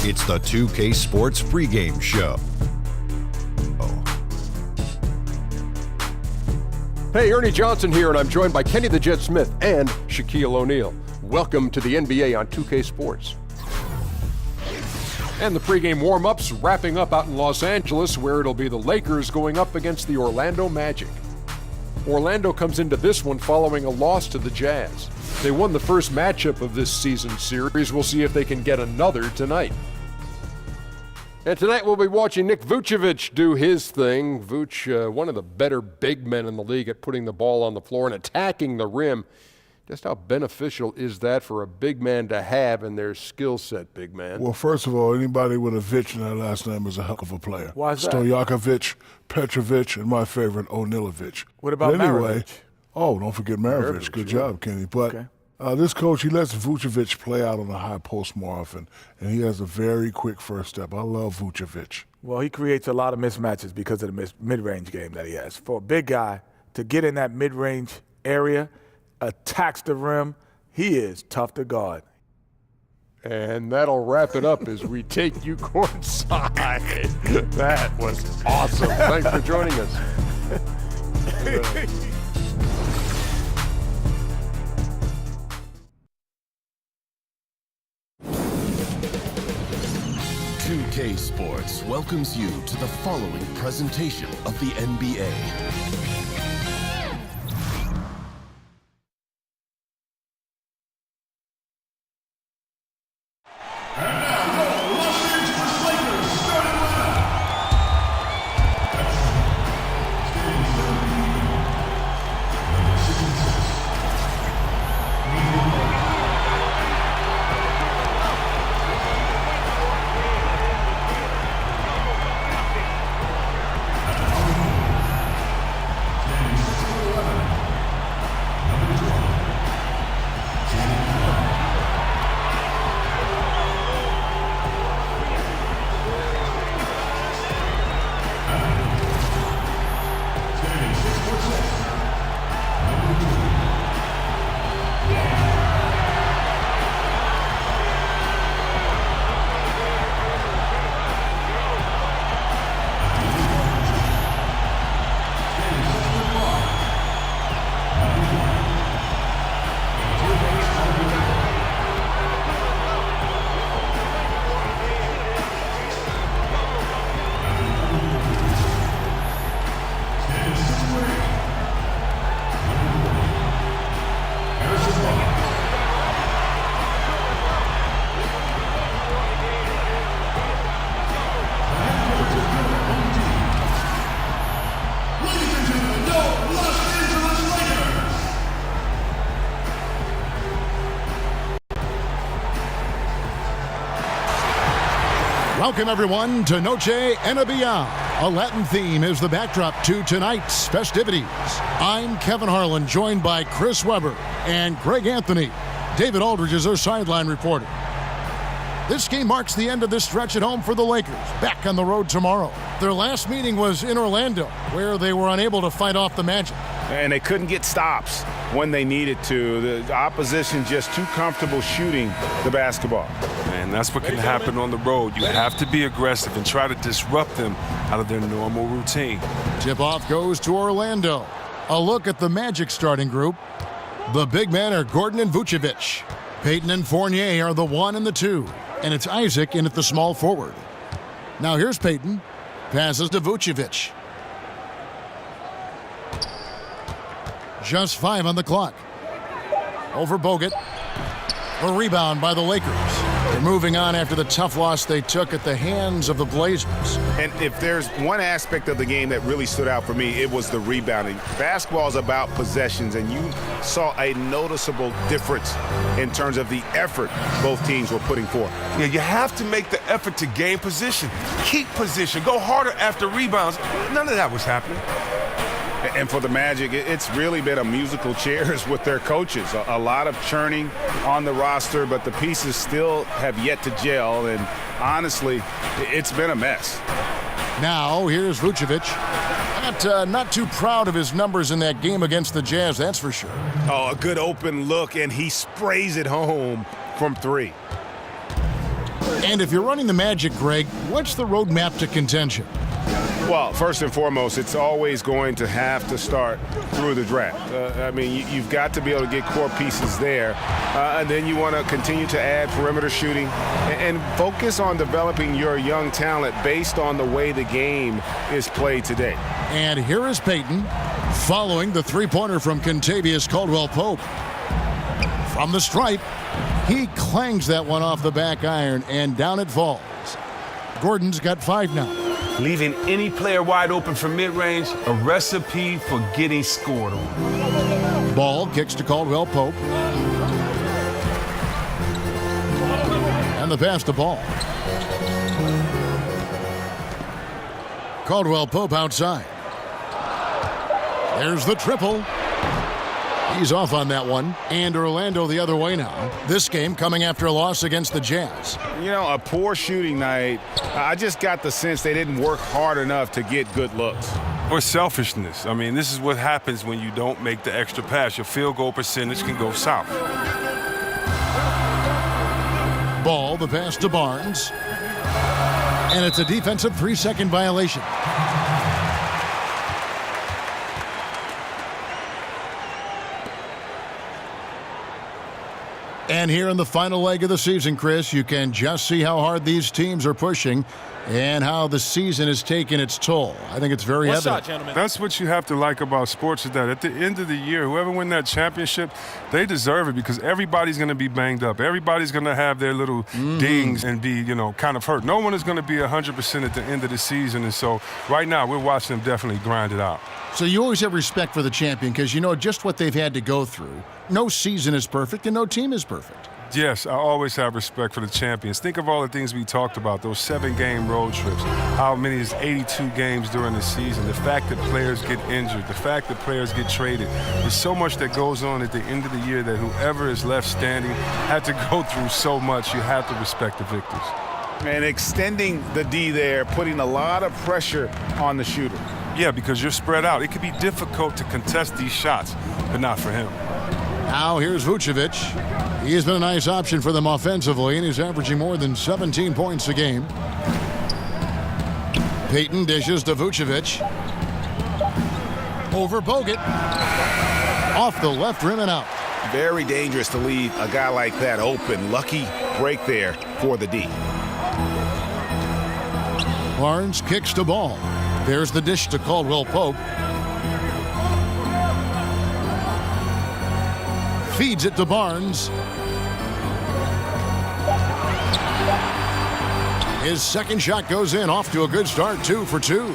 It's the 2K Sports pregame show. Hey, Ernie Johnson here, and I'm joined by Kenny the Jet Smith and Shaquille O'Neal. Welcome to the NBA on 2K Sports. And the pregame warm-ups wrapping up out in Los Angeles, where it'll be the Lakers going up against the Orlando Magic. Orlando comes into this one following a loss to the Jazz. They won the first matchup of this season series. We'll see if they can get another tonight. And tonight we'll be watching Nick Vucevic do his thing. Vuce, one of the better big men in the league at putting the ball on the floor and attacking the rim. Just how beneficial is that for a big man to have in their skill set, big man? Well, first of all, anybody with a Vic in their last name is a hell of a player. Why is that? Stojakovic, Petrovic, and my favorite, O'Nealovic. What about anyway, Maravich? Oh, don't forget Maravich. Good job, Kenny. But this coach, he lets Vucevic play out on the high post more often, and he has a very quick first step. I love Vucevic. Well, he creates a lot of mismatches because of the mid-range game that he has. For a big guy to get in that mid-range area, attacks the rim, he is tough to guard. And that'll wrap it up as we take you courtside. That was awesome. Thanks for joining us. 2K Sports welcomes you to the following presentation of the NBA. Welcome, everyone, to Noche Enabia. A Latin theme is the backdrop to tonight's festivities. I'm Kevin Harlan, joined by Chris Webber and Greg Anthony. David Aldridge is our sideline reporter. This game marks the end of this stretch at home for the Lakers, back on the road tomorrow. Their last meeting was in Orlando, where they were unable to fight off the Magic. And they couldn't get stops when they needed to. The opposition just too comfortable shooting the basketball. And that's what can happen on the road. You have to be aggressive and try to disrupt them out of their normal routine. Tip-off goes to Orlando. A look at the Magic starting group. The big men are Gordon and Vucevic. Payton and Fournier are the 1 and the 2. And it's Isaac in at the small forward. Now here's Payton. Passes to Vucevic. Just 5 on the clock. Over Bogut. A rebound by the Lakers. They're moving on after the tough loss they took at the hands of the Blazers. And if there's one aspect of the game that really stood out for me, it was the rebounding. Basketball is about possessions, and you saw a noticeable difference in terms of the effort both teams were putting forth. Yeah, you have to make the effort to gain position. Keep position. Go harder after rebounds. None of that was happening. And for the Magic, it's really been a musical chairs with their coaches. A lot of churning on the roster, but the pieces still have yet to gel. And honestly, it's been a mess. Now, here's Vucevic. Not too proud of his numbers in that game against the Jazz, that's for sure. Oh, a good open look, and he sprays it home from 3. And if you're running the Magic, Greg, what's the roadmap to contention? Well, first and foremost, it's always going to have to start through the draft. I mean, you've got to be able to get core pieces there, and then you want to continue to add perimeter shooting and focus on developing your young talent based on the way the game is played today. And here is Payton following the three-pointer from Kentavious Caldwell-Pope. From the stripe, he clangs that one off the back iron, and down it falls. Gordon's got 5 now. Leaving any player wide open from mid-range, a recipe for getting scored on. Ball kicks to Caldwell-Pope. And the pass to Ball. Caldwell-Pope outside. There's the triple. He's off on that one. And Orlando the other way now. This game coming after a loss against the Jazz. You know, a poor shooting night. I just got the sense they didn't work hard enough to get good looks. Or selfishness. I mean, this is what happens when you don't make the extra pass. Your field goal percentage can go south. Ball, the pass to Barnes. And it's a defensive 3-second violation. And here in the final leg of the season, Chris, you can just see how hard these teams are pushing and how the season has taken its toll. I think it's very evident. Gentlemen? That's what you have to like about sports is that at the end of the year, whoever wins that championship, they deserve it because everybody's going to be banged up. Everybody's going to have their little dings and be, kind of hurt. No one is going to be 100% at the end of the season. And so right now, we're watching them definitely grind it out. So you always have respect for the champion because you know just what they've had to go through. No season is perfect and no team is perfect. Yes, I always have respect for the champions. Think of all the things we talked about, those 7-game road trips, how many is 82 games during the season, the fact that players get injured, the fact that players get traded. There's so much that goes on at the end of the year that whoever is left standing had to go through so much. You have to respect the victors. And extending the D there, putting a lot of pressure on the shooter. Yeah, because you're spread out. It can be difficult to contest these shots, but not for him. Now here's Vucevic. He has been a nice option for them offensively, and he's averaging more than 17 points a game. Payton dishes to Vucevic. Over Bogut. Off the left rim and out. Very dangerous to leave a guy like that open. Lucky break there for the D. Barnes kicks to Ball. There's the dish to Caldwell-Pope. Feeds it to Barnes. His second shot goes in, off to a good start, 2 for 2.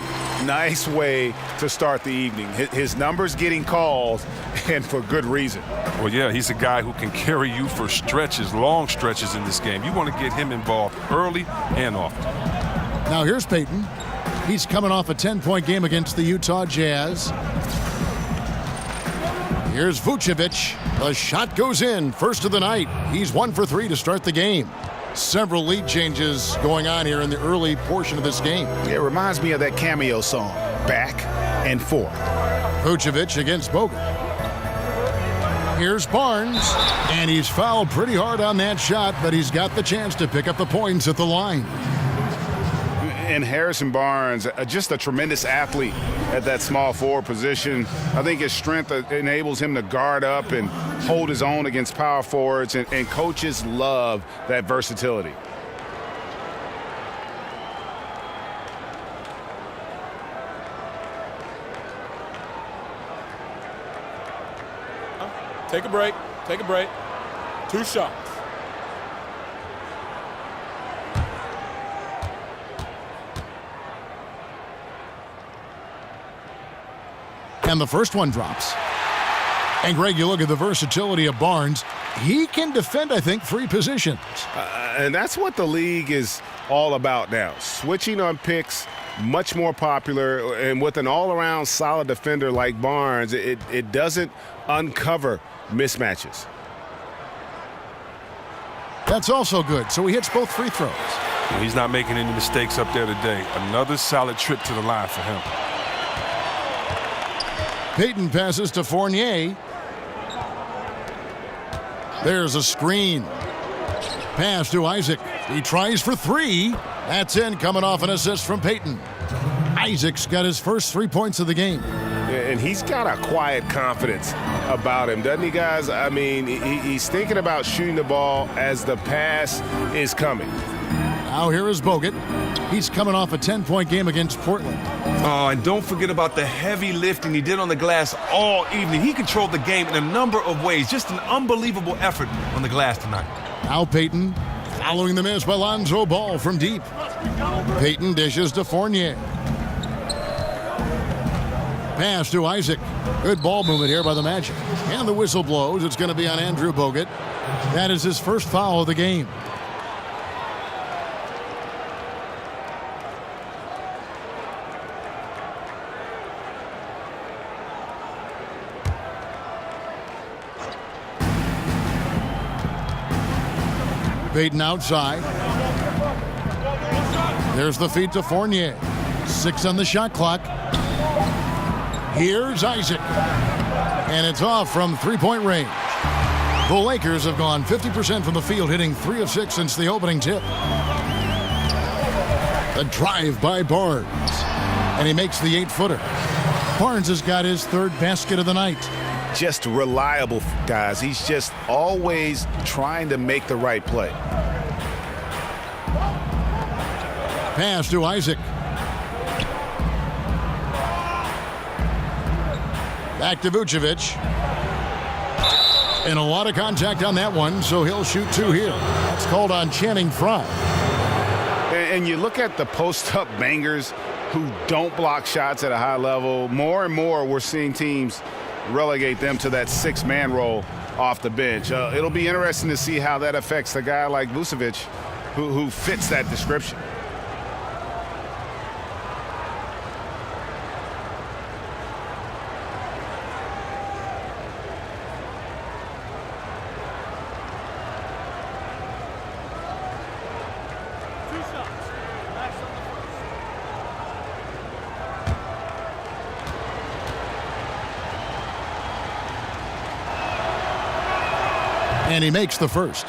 Nice way to start the evening. His numbers getting called, and for good reason. Well, yeah, he's a guy who can carry you for stretches, long stretches in this game. You want to get him involved early and often. Now here's Payton. He's coming off a 10-point game against the Utah Jazz. Here's Vucevic. The shot goes in, first of the night. He's 1 for 3 to start the game. Several lead changes going on here in the early portion of this game. It reminds me of that Cameo song, Back and Forth. Vucevic against Bogut. Here's Barnes, and he's fouled pretty hard on that shot, but he's got the chance to pick up the points at the line. And Harrison Barnes, just a tremendous athlete at that small forward position. I think his strength enables him to guard up and hold his own against power forwards, and coaches love that versatility. Take a break. Take a break. 2 shots. And the first one drops. And Greg, you look at the versatility of Barnes. He can defend, I think, 3 positions. And that's what the league is all about now. Switching on picks, much more popular. And with an all-around solid defender like Barnes, it doesn't uncover mismatches. That's also good. So he hits both free throws. Well, he's not making any mistakes up there today. Another solid trip to the line for him. Payton passes to Fournier. There's a screen. Pass to Isaac. He tries for three. That's in, coming off an assist from Peyton. Isaac's got his first 3 points of the game. And he's got a quiet confidence about him, doesn't he, guys? I mean, he's thinking about shooting the ball as the pass is coming. Now here is Bogut. He's coming off a 10-point game against Portland. Oh, and don't forget about the heavy lifting he did on the glass all evening. He controlled the game in a number of ways. Just an unbelievable effort on the glass tonight. Now Peyton, following the miss by Lonzo Ball from deep. Peyton dishes to Fournier. Pass to Isaac. Good ball movement here by the Magic. And the whistle blows. It's going to be on Andrew Bogut. That is his first foul of the game. Peyton outside. There's the feed to Fournier. 6 on the shot clock. Here's Isaac. And it's off from three-point range. The Lakers have gone 50% from the field, hitting 3 of 6 since the opening tip. The drive by Barnes. And he makes the 8-footer. Barnes has got his 3rd basket of the night. Just reliable, guys. He's just always trying to make the right play. Pass to Isaac. Back to Vucevic. And a lot of contact on that one, so he'll shoot 2 here. That's called on Channing Frye. And you look at the post-up bangers who don't block shots at a high level. More and more we're seeing teams relegate them to that 6-man role off the bench. It'll be interesting to see how that affects a guy like Vucevic who fits that description. And he makes the first.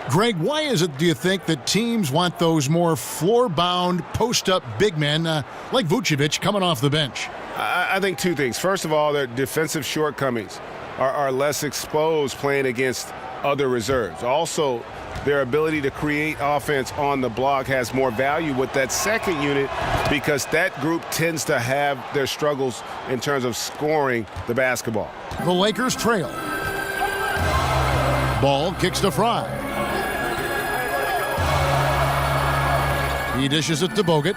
Greg, why is it, do you think, that teams want those more floor-bound, post-up big men like Vucevic coming off the bench? I think 2 things. First of all, their defensive shortcomings are less exposed playing against other reserves. Also, their ability to create offense on the block has more value with that second unit because that group tends to have their struggles in terms of scoring the basketball. The Lakers trail. Ball kicks to Frye. He dishes it to Bogut.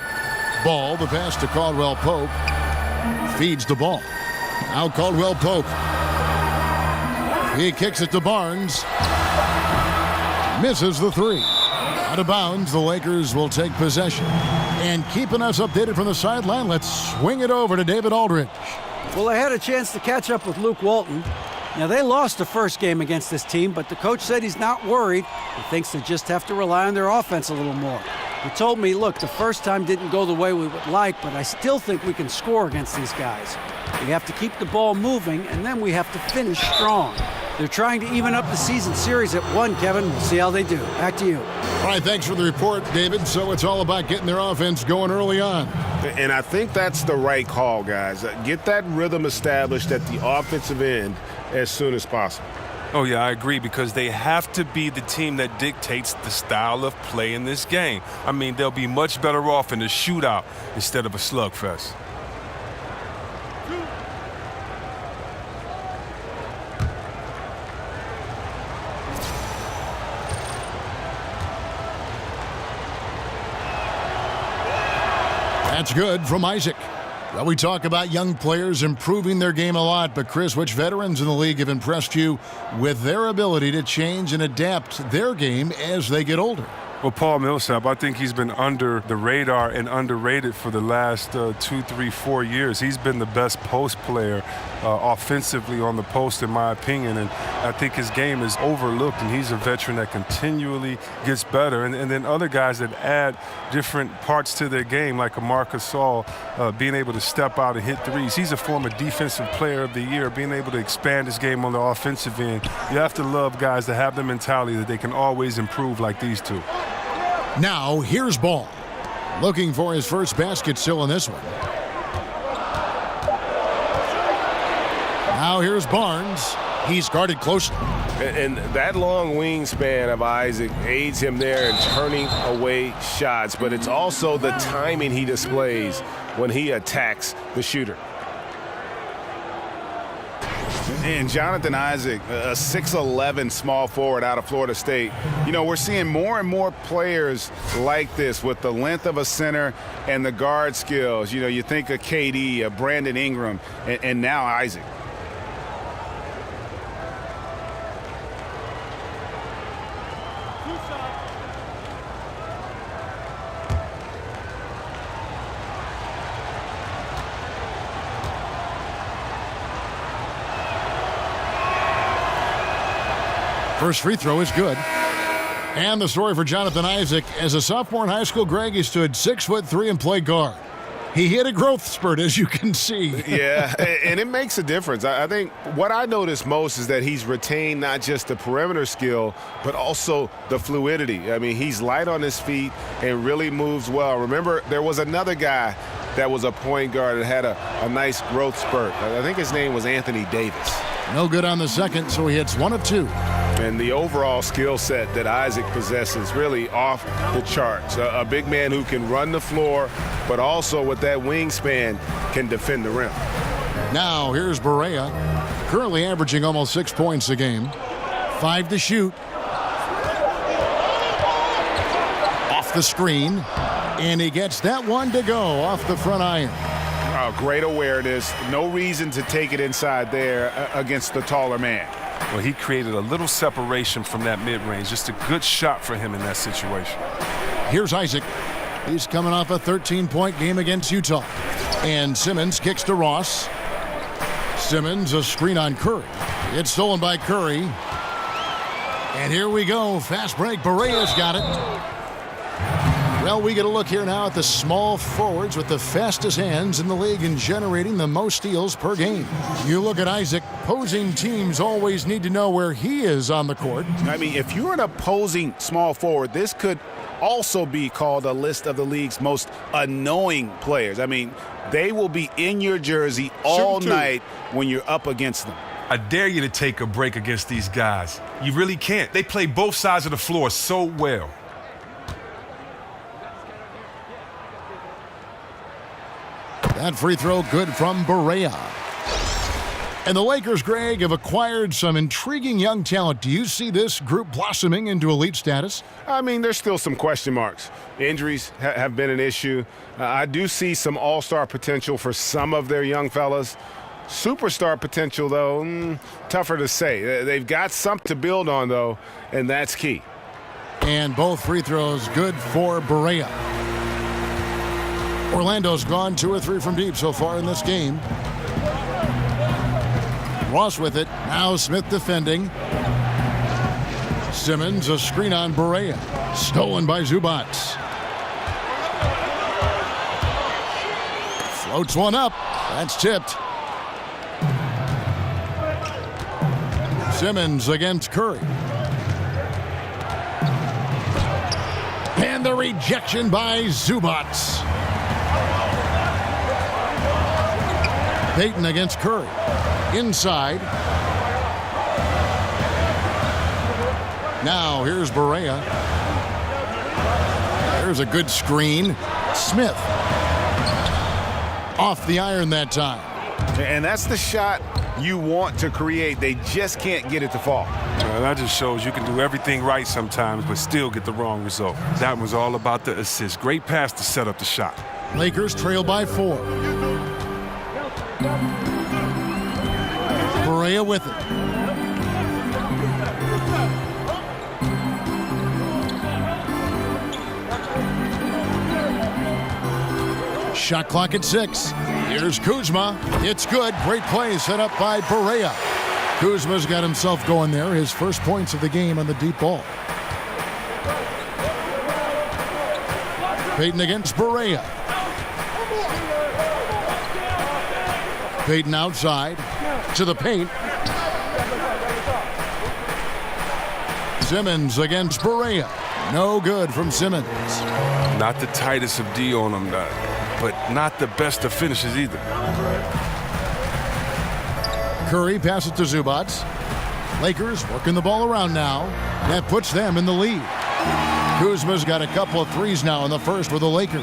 Ball, the pass to Caldwell Pope. Feeds the ball. Now Caldwell Pope. He kicks it to Barnes. Misses the 3. Out of bounds, the Lakers will take possession. And keeping us updated from the sideline, let's swing it over to David Aldridge. Well, I had a chance to catch up with Luke Walton. Now, they lost the first game against this team, but the coach said he's not worried. He thinks they just have to rely on their offense a little more. He told me, look, the first time didn't go the way we would like, but I still think we can score against these guys. We have to keep the ball moving, and then we have to finish strong. They're trying to even up the season series at 1, Kevin. We'll see how they do. Back to you. All right, thanks for the report, David. So it's all about getting their offense going early on. And I think that's the right call, guys. Get that rhythm established at the offensive end as soon as possible. Oh, yeah, I agree, because they have to be the team that dictates the style of play in this game. I mean, they'll be much better off in a shootout instead of a slugfest. That's good from Isaac. Well, we talk about young players improving their game a lot, but Chris, which veterans in the league have impressed you with their ability to change and adapt their game as they get older? Well, Paul Millsap, I think he's been under the radar and underrated for the last 2, 3, 4 years. He's been the best post player offensively on the post, in my opinion. And I think his game is overlooked, and he's a veteran that continually gets better. And then other guys that add different parts to their game, like a Marcus Saul, being able to step out and hit threes. He's a former Defensive Player of the Year, being able to expand his game on the offensive end. You have to love guys that have the mentality that they can always improve like these two. Now, here's Ball. Looking for his first basket still in this one. Now here's Barnes. He's guarded closely. And that long wingspan of Isaac aids him there in turning away shots, but it's also the timing he displays when he attacks the shooter. And Jonathan Isaac, a 6'11" small forward out of Florida State. You know, we're seeing more and more players like this with the length of a center and the guard skills. You know, you think of KD, Brandon Ingram, and now Isaac. First free throw is good. And the story for Jonathan Isaac, as a sophomore in high school, Greg, he stood 6'3" and played guard. He hit a growth spurt, as you can see. Yeah, and it makes a difference. I think what I notice most is that he's retained not just the perimeter skill, but also the fluidity. I mean, he's light on his feet and really moves well. Remember, there was another guy that was a point guard that had a nice growth spurt. I think his name was Anthony Davis. No good on the second, so he hits 1 of 2. And the overall skill set that Isaac possesses really off the charts. A big man who can run the floor, but also with that wingspan can defend the rim. Now here's Barea, currently averaging almost 6 points a game. 5 to shoot. Off the screen, and he gets that one to go off the front iron. Great awareness. No reason to take it inside there against the taller man. Well, he created a little separation from that mid-range. Just a good shot for him in that situation. Here's Isaac. He's coming off a 13-point game against Utah. And Simmons kicks to Ross. Simmons, a screen on Curry. It's stolen by Curry. And here we go. Fast break. Barea's got it. Well, we get a look here now at the small forwards with the fastest hands in the league and generating the most steals per game. You look at Isaac, opposing teams always need to know where he is on the court. I mean, if you're an opposing small forward, this could also be called a list of the league's most annoying players. I mean, they will be in your jersey all night when you're up against them. I dare you to take a break against these guys. You really can't. They play both sides of the floor so well. That free throw good from Barea. And the Lakers, Greg, have acquired some intriguing young talent. Do you see this group blossoming into elite status? I mean, there's still some question marks. Injuries have been an issue. I do see some all-star potential for some of their young fellas. Superstar potential, though, tougher to say. They've got something to build on, though, and that's key. And both free throws good for Barea. Orlando's gone 2 or 3 from deep so far in this game. Ross with it. Now Smith defending. Simmons, a screen on Barea. Stolen by Zubac. Floats one up. That's tipped. Simmons against Curry. And the rejection by Zubac. Payton against Curry. Inside. Now here's Barea. There's a good screen. Smith. Off the iron that time. And that's the shot you want to create. They just can't get it to fall. That just shows you can do everything right sometimes, but still get the wrong result. That was all about the assist. Great pass to set up the shot. Lakers trail by 4. Barea with it. Shot clock at 6. Here's Kuzma. It's good. Great play set up by Barea. Kuzma's got himself going there. His first points of the game on the deep ball. Payton against Barea. Payton outside to the paint. Simmons against Barea. No good from Simmons. Not the tightest of D on him, but not the best of finishes either. Curry passes to Zubac. Lakers working the ball around now. That puts them in the lead. Kuzma's got a couple of threes now in the first for the Lakers.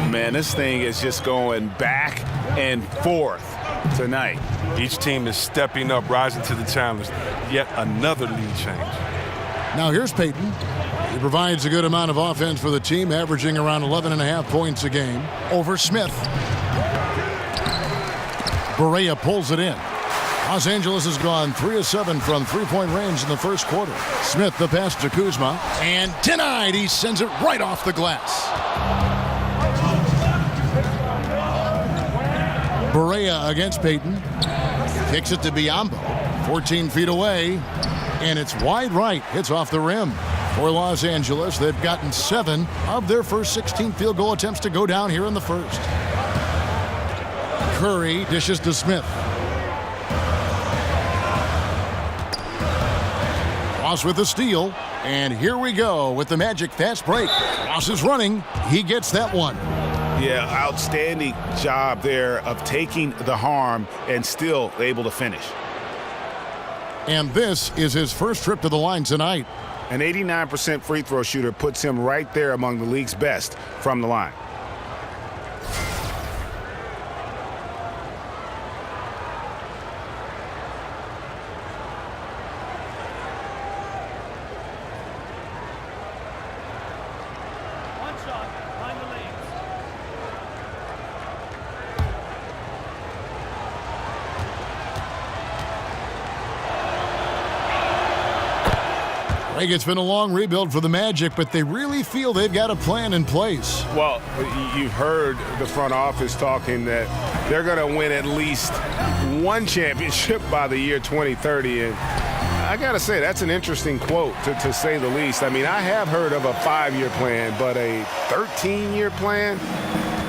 Man, this thing is just going back and forth tonight. Each team is stepping up, rising to the challenge. Yet another lead change. Now here's Payton. He provides a good amount of offense for the team, averaging around 11.5 points a game over Smith. Barea pulls it in. Los Angeles has gone 3 of 7 from three-point range in the first quarter. Smith the pass to Kuzma, and denied. He sends it right off the glass. Barea against Payton. Kicks it to Biyombo. 14 feet away, and it's wide right. Hits off the rim. For Los Angeles, they've gotten 7 of their first 16 field goal attempts to go down here in the first. Curry dishes to Smith. Ross with the steal, and here we go with the Magic fast break. Ross is running. He gets that one. Yeah, outstanding job there of taking the harm and still able to finish. And this is his first trip to the line tonight. An 89% free throw shooter puts him right there among the league's best from the line. It's been a long rebuild for the Magic, but they really feel they've got a plan in place. Well, you've heard the front office talking that they're going to win at least one championship by the year 2030. And I got to say, that's an interesting quote, to say the least. I mean, I have heard of a 5-year plan, but a 13-year plan,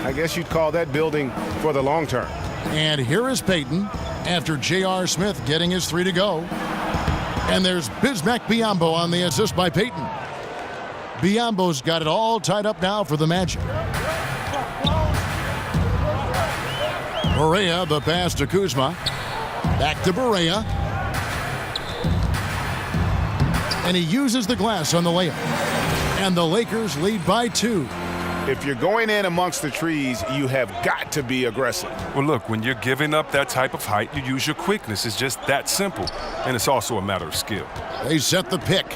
I guess you'd call that building for the long term. And here is Payton after J.R. Smith getting his 3 to go. And there's Bismack Biyombo on the assist by Payton. Biyombo's got it all tied up now for the Magic. Barea, the pass to Kuzma. Back to Barea. And he uses the glass on the layup. And the Lakers lead by 2. If you're going in amongst the trees, you have got to be aggressive. Well, look, when you're giving up that type of height, you use your quickness. It's just that simple. And it's also a matter of skill. They set the pick.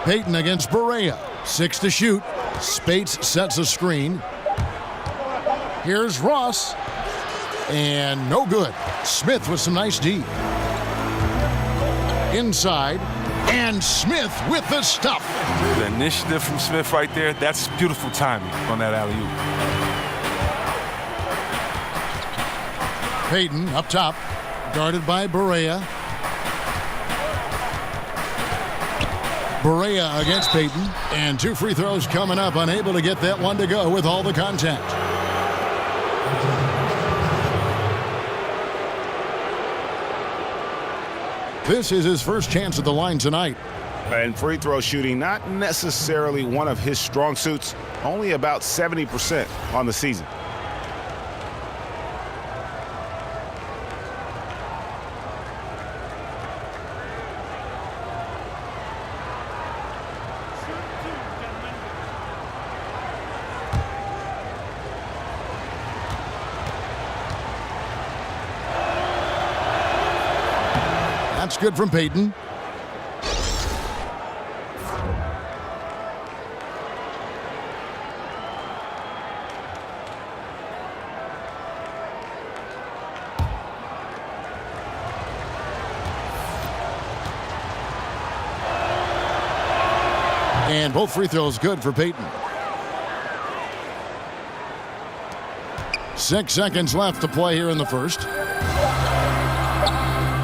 Payton against Barea. 6 to shoot. Spates sets a screen. Here's Ross. And no good. Smith with some nice D. Inside. And Smith with the stuff. The initiative from Smith right there, that's beautiful timing on that alley-oop. Payton up top, guarded by Barea. Barea against Payton, and 2 free throws coming up, unable to get that one to go with all the contact. This is his first chance at the line tonight. And free throw shooting, not necessarily one of his strong suits, only about 70% on the season. That's good from Payton. And both free throws good for Payton. 6 seconds left to play here in the first.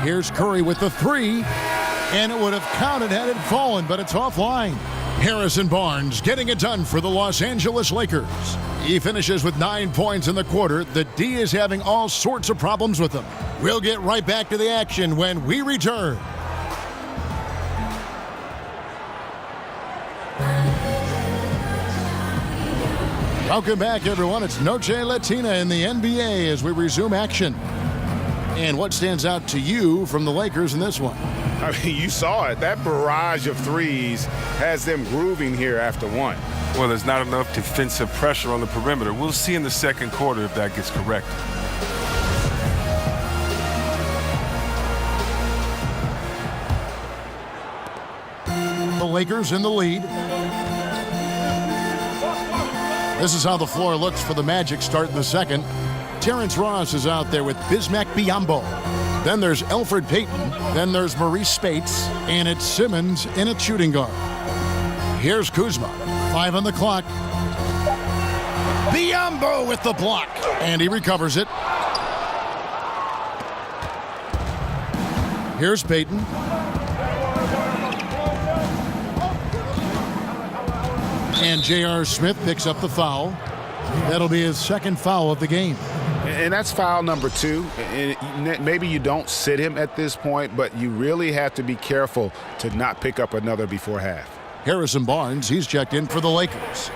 Here's Curry with the three, and it would have counted had it fallen, but it's offline. Harrison Barnes getting it done for the Los Angeles Lakers. He finishes with 9 points in the quarter. The D is having all sorts of problems with him. We'll get right back to the action when we return. Welcome back, everyone. It's Noche Latina in the NBA as we resume action. And what stands out to you from the Lakers in this one? I mean, you saw it. That barrage of threes has them grooving here after one. Well, there's not enough defensive pressure on the perimeter. We'll see in the second quarter if that gets corrected. The Lakers in the lead. This is how the floor looks for the Magic starting the second. Terrence Ross is out there with Bismack Biyombo. Then there's Elfrid Payton. Then there's Maurice Spates. And it's Simmons in a shooting guard. Here's Kuzma. 5 on the clock. Biyombo with the block. And he recovers it. Here's Payton. And J.R. Smith picks up the foul. That'll be his second foul of the game. And that's foul number 2. And maybe you don't sit him at this point, but you really have to be careful to not pick up another before half. Harrison Barnes, he's checked in for the Lakers.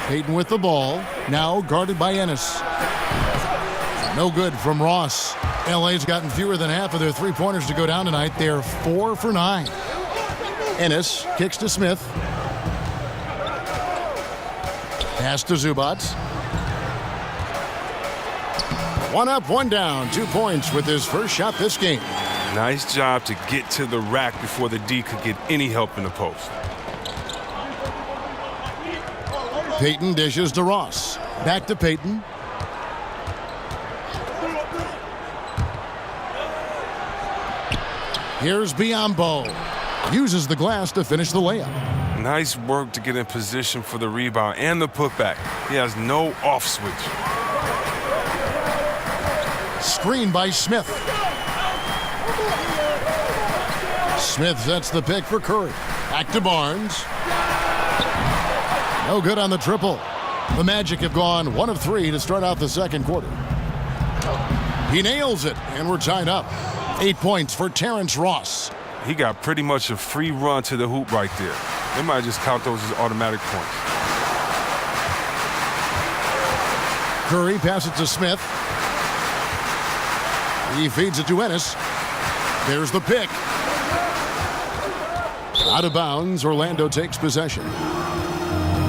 Payton with the ball, now guarded by Ennis. No good from Ross. LA's gotten fewer than half of their three-pointers to go down tonight. They're 4 for 9. Ennis kicks to Smith. Pass to Zubac. 1 up, 1 down. 2 points with his first shot this game. Nice job to get to the rack before the D could get any help in the post. Payton dishes to Ross. Back to Payton. Here's Biyombo. Uses the glass to finish the layup. Nice work to get in position for the rebound and the putback. He has no off switch. Screen by Smith. Smith sets the pick for Curry. Back to Barnes. No good on the triple. The Magic have gone 1 of 3 to start out the second quarter. He nails it, and we're tied up. 8 points for Terrence Ross. He got pretty much a free run to the hoop right there. They might just count those as automatic points. Curry passes to Smith. He feeds it to Ennis. There's the pick. Out of bounds, Orlando takes possession.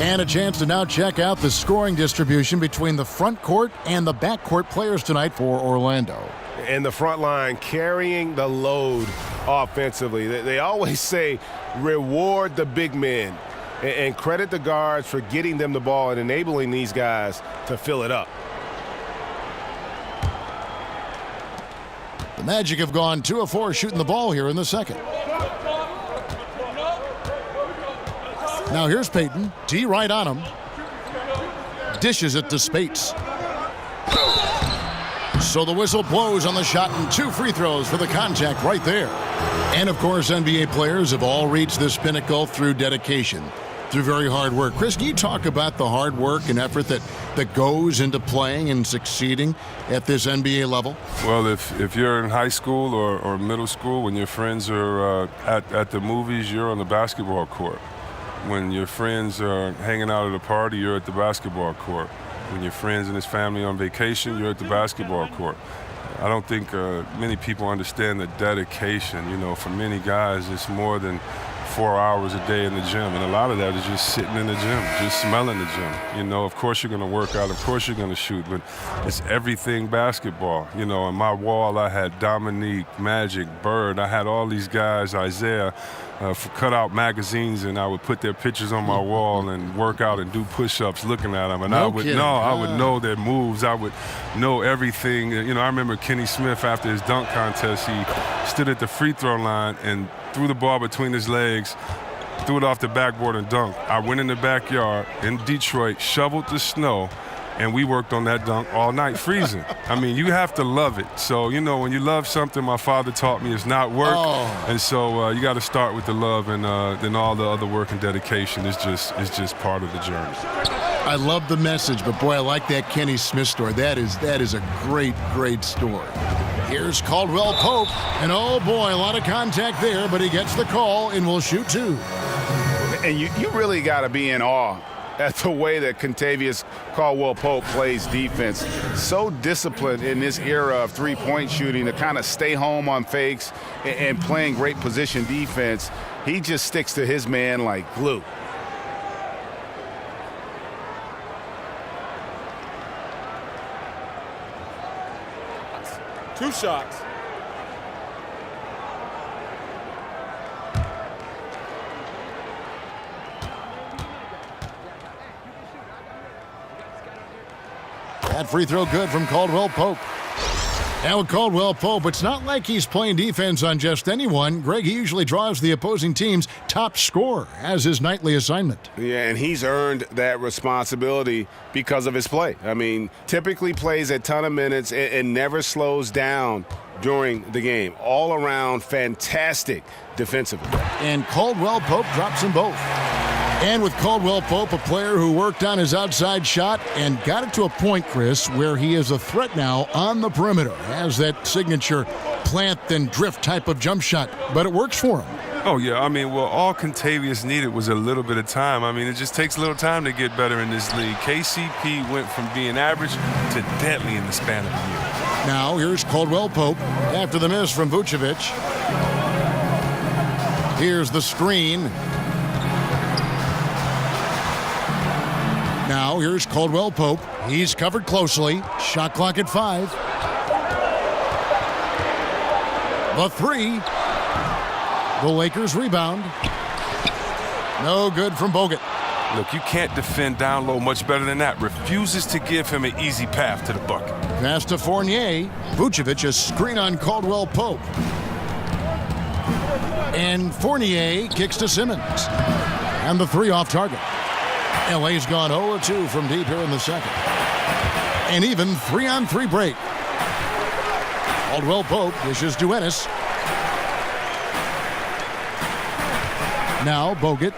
And a chance to now check out the scoring distribution between the front court and the back court players tonight for Orlando. And the front line carrying the load offensively. They always say reward the big men and credit the guards for getting them the ball and enabling these guys to fill it up. The Magic have gone 2 of 4 shooting the ball here in the second. Now here's Payton. D right on him. Dishes it to Spates. So the whistle blows on the shot and 2 free throws for the contact right there. And of course, NBA players have all reached this pinnacle through dedication, through very hard work. Chris, can you talk about the hard work and effort that goes into playing and succeeding at this NBA level? Well, if you're in high school or middle school, when your friends are at the movies, you're on the basketball court. When your friends are hanging out at a party, you're at the basketball court. When your friends and his family on vacation, you're at the basketball court. I don't think many people understand the dedication. You know, for many guys, it's more than 4 hours a day in the gym, and a lot of that is just sitting in the gym, just smelling the gym. You know, of course you're going to work out, of course you're going to shoot, but it's everything basketball. You know, on my wall I had Dominique, Magic, Bird. I had all these guys, Isaiah, for cutout magazines, and I would put their pictures on my wall and work out and do push-ups looking at them. And I would know their moves. I would know everything. You know, I remember Kenny Smith after his dunk contest. He stood at the free throw line and threw the ball between his legs, threw it off the backboard and dunked. I went in the backyard in Detroit, shoveled the snow, and we worked on that dunk all night, freezing. I mean, you have to love it. So, you know, when you love something, my father taught me it's not work. And so you got to start with the love, and then all the other work and dedication is just part of the journey. I love the message, but boy, I like that Kenny Smith story. That is a great, great story. Here's Caldwell Pope, and oh boy, a lot of contact there, but he gets the call and will shoot 2. And you really got to be in awe at the way that Kentavious Caldwell-Pope plays defense. So disciplined in this era of three-point shooting to kind of stay home on fakes and playing great position defense. He just sticks to his man like glue. Two shots. That free throw good from Caldwell Pope. Now with Caldwell Pope, it's not like he's playing defense on just anyone. Greg, he usually draws the opposing team's top scorer as his nightly assignment. Yeah, and he's earned that responsibility because of his play. I mean, typically plays a ton of minutes and never slows down during the game. All around fantastic defensively. And Caldwell Pope drops them both. And with Caldwell Pope, a player who worked on his outside shot and got it to a point, Chris, where he is a threat now on the perimeter. Has that signature plant and drift type of jump shot, but it works for him. Oh, yeah. I mean, well, all Kentavious needed was a little bit of time. I mean, it just takes a little time to get better in this league. KCP went from being average to deadly in the span of a year. Now, here's Caldwell Pope after the miss from Vucevic. Here's the screen. Now, here's Caldwell Pope. He's covered closely. Shot clock at 5. The 3. The Lakers rebound. No good from Bogut. Look, you can't defend down low much better than that. Refuses to give him an easy path to the bucket. Pass to Fournier. Vucevic, a screen on Caldwell Pope. And Fournier kicks to Simmons. And the 3 off target. LA's gone 0-2 from deep here in the second. And even 3-on-3 break. Caldwell Pope dishes to Ennis. Now Bogut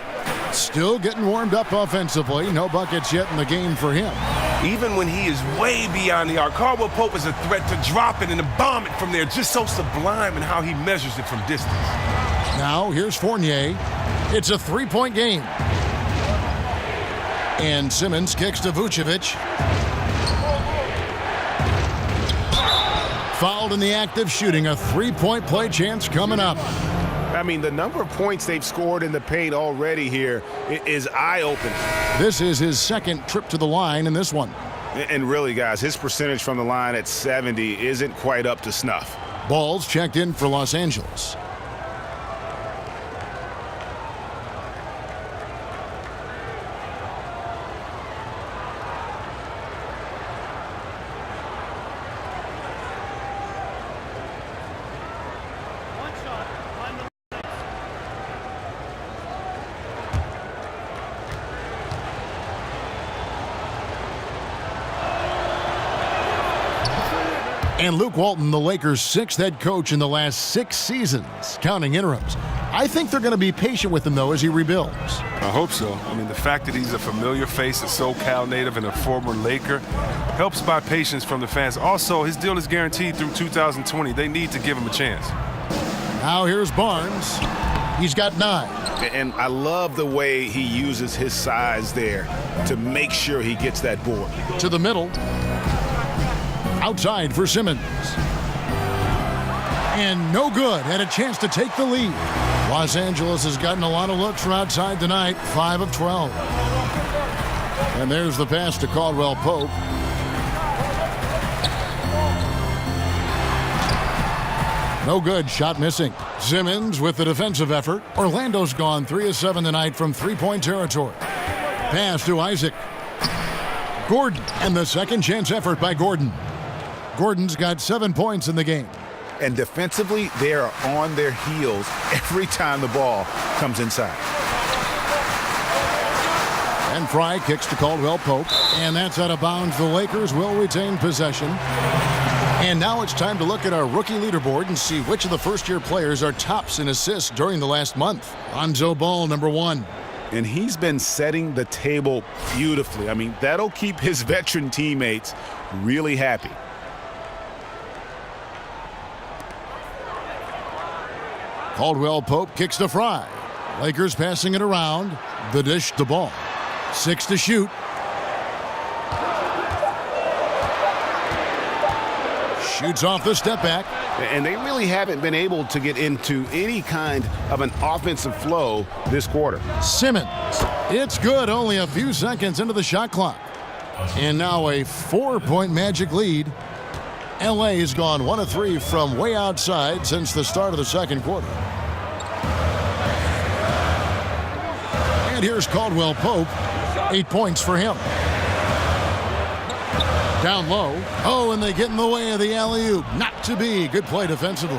still getting warmed up offensively. No buckets yet in the game for him. Even when he is way beyond the arc, Caldwell Pope is a threat to drop it and to bomb it from there. Just so sublime in how he measures it from distance. Now here's Fournier. It's a 3-point game. And Simmons kicks to Vucevic. Fouled in the act of shooting. A 3-point play chance coming up. I mean, the number of points they've scored in the paint already here is eye-opening. This is his second trip to the line in this one. And really, guys, his percentage from the line at 70 isn't quite up to snuff. Ball's checked in for Los Angeles. And Luke Walton, the Lakers' 6th head coach in the last 6 seasons, counting interims. I think they're going to be patient with him, though, as he rebuilds. I hope so. I mean, the fact that he's a familiar face, a SoCal native, and a former Laker helps buy patience from the fans. Also, his deal is guaranteed through 2020. They need to give him a chance. Now here's Barnes. He's got 9. And I love the way he uses his size there to make sure he gets that board. To the middle. Outside for Simmons. And no good. Had a chance to take the lead. Los Angeles has gotten a lot of looks from outside tonight. 5 of 12. And there's the pass to Caldwell Pope. No good. Shot missing. Simmons with the defensive effort. Orlando's gone 3 of 7 tonight from 3-point territory. Pass to Isaac. Gordon. And the second chance effort by Gordon. Gordon's got 7 points in the game. And defensively, they are on their heels every time the ball comes inside. And Fry kicks to Caldwell Pope. And that's out of bounds. The Lakers will retain possession. And now it's time to look at our rookie leaderboard and see which of the first-year players are tops in assists during the last month. Lonzo Ball, number 1. And he's been setting the table beautifully. I mean, that'll keep his veteran teammates really happy. Caldwell Pope kicks to Fry. Lakers passing it around. The dish to Ball. 6 to shoot. Shoots off the step back. And they really haven't been able to get into any kind of an offensive flow this quarter. Simmons. It's good, only a few seconds into the shot clock. And now a 4-point Magic lead. LA has gone 1 of 3 from way outside since the start of the second quarter. And here's Caldwell Pope. 8 points for him. Down low. Oh, and they get in the way of the alley-oop. Not to be. Good play defensively.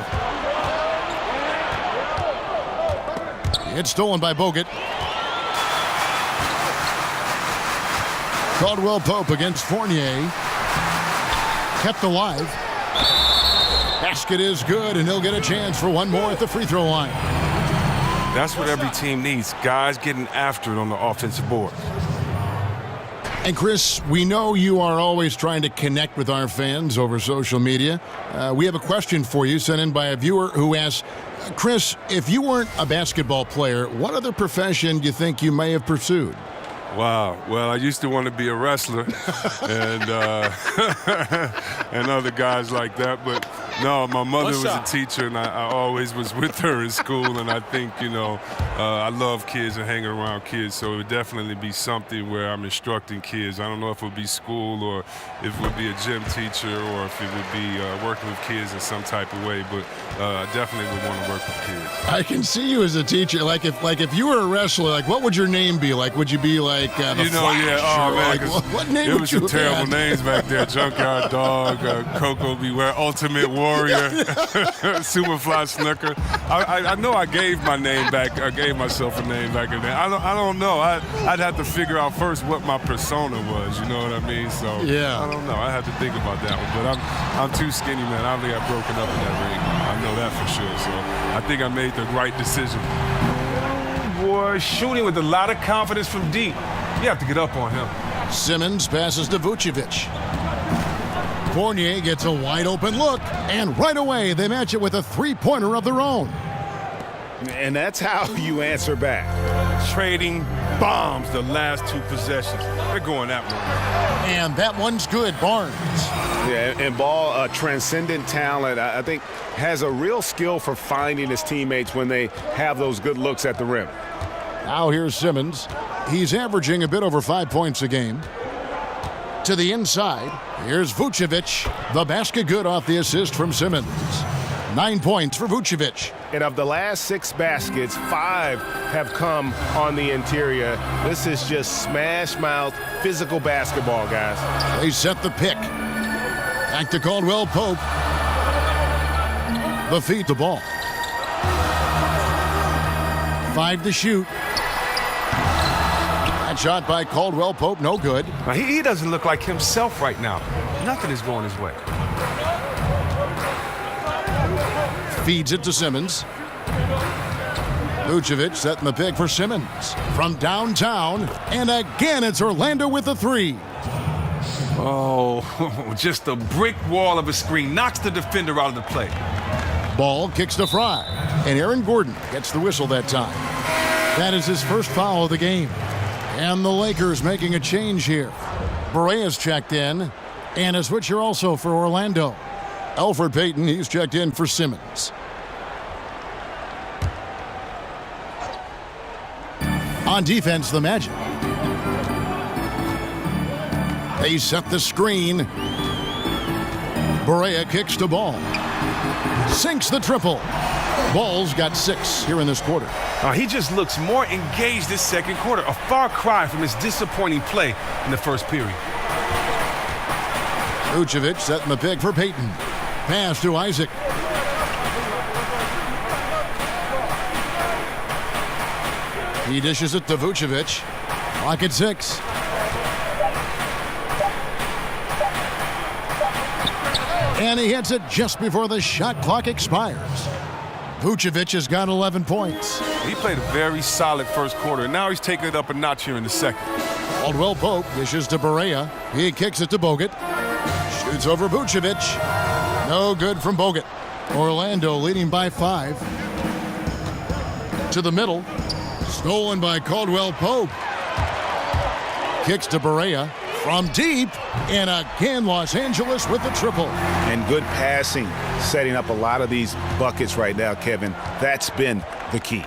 It's stolen by Bogut. Caldwell Pope against Fournier. Kept alive. Basket is good, and he'll get a chance for one more at the free throw line. That's what every team needs. Guys getting after it on the offensive board. And Chris, we know you are always trying to connect with our fans over social media. We have a question for you sent in by a viewer who asks, Chris, if you weren't a basketball player, what other profession do you think you may have pursued? Wow. Well, I used to want to be a wrestler and and other guys like that. But no, my mother was a teacher, and I always was with her in school. And I think, I love kids and hanging around kids. So it would definitely be something where I'm instructing kids. I don't know if it would be school or if it would be a gym teacher or if it would be working with kids in some type of way. But I definitely would want to work with kids. I can see you as a teacher. Like if you were a wrestler, like what would your name be? Like would you be like the Flash? Yeah. Oh man, like, what name it would was you some have terrible had? names back there. Junkyard Dog, Coco Beware, Ultimate Warrior, Superfly Snooker. I know I gave my name back. I gave myself a name back in there. I don't know. I'd have to figure out first what my persona was. You know what I mean? So yeah. I don't know. I have to think about that one. But I'm too skinny, man. I don't think I've broken up in that ring. I know that for sure. So I think I made the right decision. Boy, shooting with a lot of confidence from deep. You have to get up on him. Simmons passes to Vucevic. Fournier gets a wide open look, and right away they match it with a three-pointer of their own. And that's how you answer back. Trading bombs the last 2 possessions. They're going that one. And that one's good, Barnes. Yeah, and Ball, a transcendent talent, I think has a real skill for finding his teammates when they have those good looks at the rim. Now here's Simmons. He's averaging a bit over 5 points a game. To the inside, here's Vucevic. The basket good off the assist from Simmons. 9 points for Vucevic. And of the last 6 baskets, 5 have come on the interior. This is just smash mouth physical basketball, guys. They set the pick. Back to Caldwell Pope. The feed the ball. 5 to shoot. That shot by Caldwell Pope, no good. Now, he doesn't look like himself right now. Nothing is going his way. Feeds it to Simmons. Vucevic setting the pick for Simmons. From downtown, and again it's Orlando with the 3. Oh, just a brick wall of a screen. Knocks the defender out of the play. Ball kicks to Fry, and Aaron Gordon gets the whistle that time. That is his first foul of the game. And the Lakers making a change here. Berea's checked in, and a switcher also for Orlando. Elfrid Payton, he's checked in for Simmons. On defense, the Magic. They set the screen. Berea kicks to Ball. Sinks the triple. Ball's got 6 here in this quarter. He just looks more engaged this second quarter. A far cry from his disappointing play in the first period. Vucevic setting the pick for Payton. Pass to Isaac. He dishes it to Vucevic. Clock at 6. And he hits it just before the shot clock expires. Vucevic has got 11 points. He played a very solid first quarter, and now he's taking it up a notch here in the second. Caldwell Pope dishes to Barea. He kicks it to Bogut. Shoots over Vucevic. No good from Bogut. Orlando leading by 5. To the middle. Stolen by Caldwell Pope. Kicks to Barea. From deep. And again, Los Angeles with the triple. And good passing, setting up a lot of these buckets right now, Kevin. That's been the key.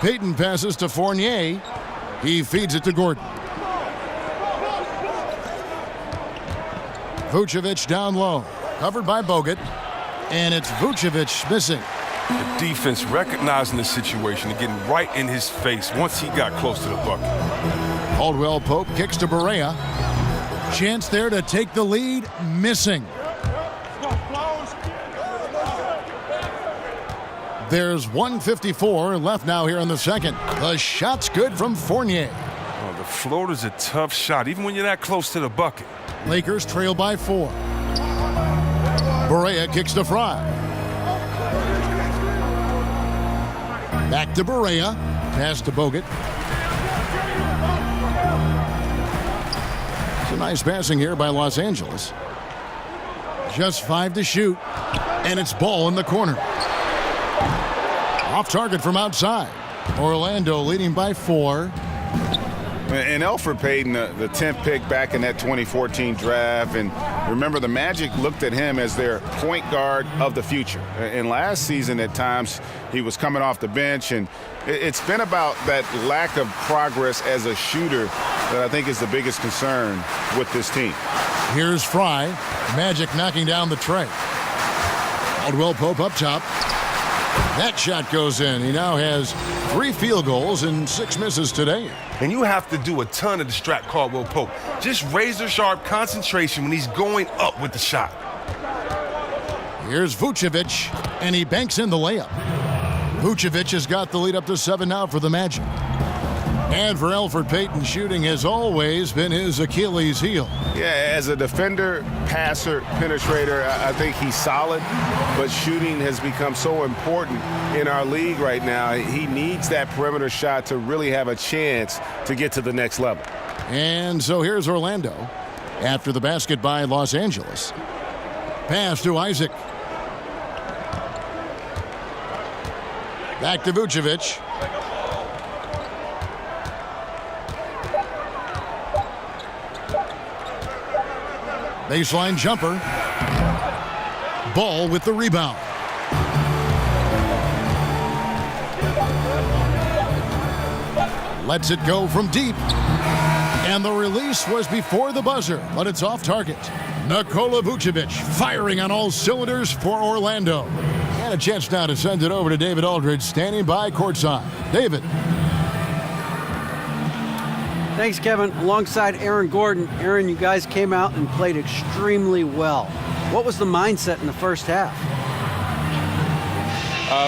Payton passes to Fournier. He feeds it to Gordon. Vucevic down low. Covered by Bogut. And it's Vucevic missing. The defense recognizing the situation and getting right in his face once he got close to the bucket. Caldwell Pope kicks to Barea. Chance there to take the lead. Missing. There's 1:54 left now here in the second. The shot's good from Fournier. Oh, the floater's a tough shot, even when you're that close to the bucket. Lakers trail by 4. Barea kicks to Fry. Back to Barea. Pass to Bogut. It's a nice passing here by Los Angeles. Just 5 to shoot. And it's ball in the corner. Off target from outside. Orlando leading by 4. And Elfrid Payton, the 10th pick back in that 2014 draft. And remember, the Magic looked at him as their point guard of the future. And last season, at times, he was coming off the bench. And it's been about that lack of progress as a shooter that I think is the biggest concern with this team. Here's Fry. Magic knocking down the tray. Caldwell Pope up top. That shot goes in. He now has 3 field goals and 6 misses today. And you have to do a ton to distract Caldwell Pope. Just razor-sharp concentration when he's going up with the shot. Here's Vucevic, and he banks in the layup. Vucevic has got the lead up to 7 now for the Magic. And for Elfrid Payton, shooting has always been his Achilles heel. Yeah, as a defender, passer, penetrator, I think he's solid, but shooting has become so important in our league right now. He needs that perimeter shot to really have a chance to get to the next level. And so here's Orlando after the basket by Los Angeles. Pass to Isaac. Back to Vucevic. Baseline jumper. Ball with the rebound. Lets it go from deep. And the release was before the buzzer, but it's off target. Nikola Vucevic firing on all cylinders for Orlando. And a chance now to send it over to David Aldridge, standing by courtside. David. Thanks, Kevin. Alongside Aaron Gordon. Aaron, you guys came out and played extremely well. What was the mindset in the first half?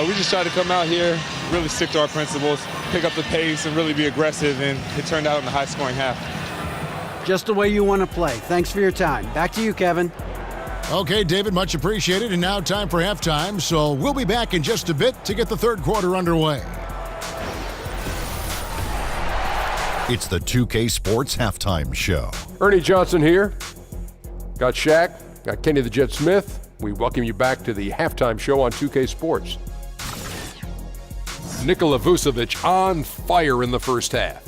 We just tried to come out here, really stick to our principles, pick up the pace, and really be aggressive, and it turned out in a high-scoring half. Just the way you want to play. Thanks for your time. Back to you, Kevin. Okay, David, much appreciated. And now time for halftime, so we'll be back in just a bit to get the third quarter underway. It's the 2K Sports Halftime Show. Ernie Johnson here. Got Shaq, got Kenny the Jet Smith. We welcome you back to the halftime show on 2K Sports. Nikola Vucevic on fire in the first half.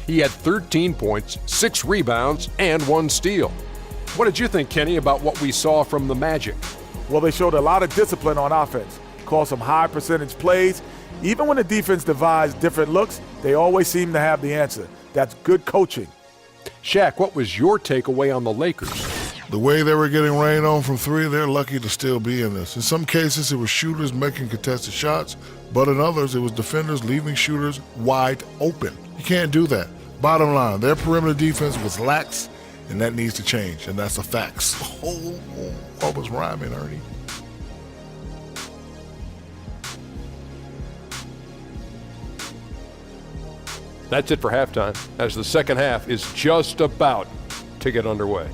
He had 13 points, 6 rebounds, and 1 steal. What did you think, Kenny, about what we saw from the Magic? Well, they showed a lot of discipline on offense, called some high percentage plays. Even when the defense devised different looks, they always seem to have the answer. That's good coaching. Shaq, what was your takeaway on the Lakers? The way they were getting rain on from 3, they're lucky to still be in this. In some cases, it was shooters making contested shots, but in others, it was defenders leaving shooters wide open. You can't do that. Bottom line, their perimeter defense was lax, and that needs to change, and that's the facts. What was rhyming, Ernie? That's it for halftime, as the second half is just about to get underway.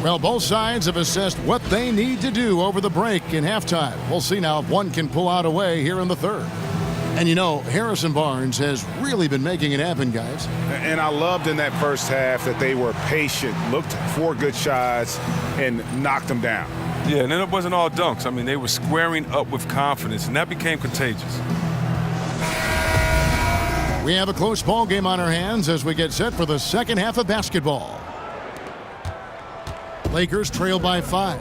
Well, both sides have assessed what they need to do over the break in halftime. We'll see now if one can pull out a way here in the third. And you know, Harrison Barnes has really been making it happen, guys. And I loved in that first half that they were patient, looked for good shots, and knocked them down. Yeah, and then it wasn't all dunks. I mean, they were squaring up with confidence, and that became contagious. We have a close ball game on our hands as we get set for the second half of basketball. Lakers trail by 5.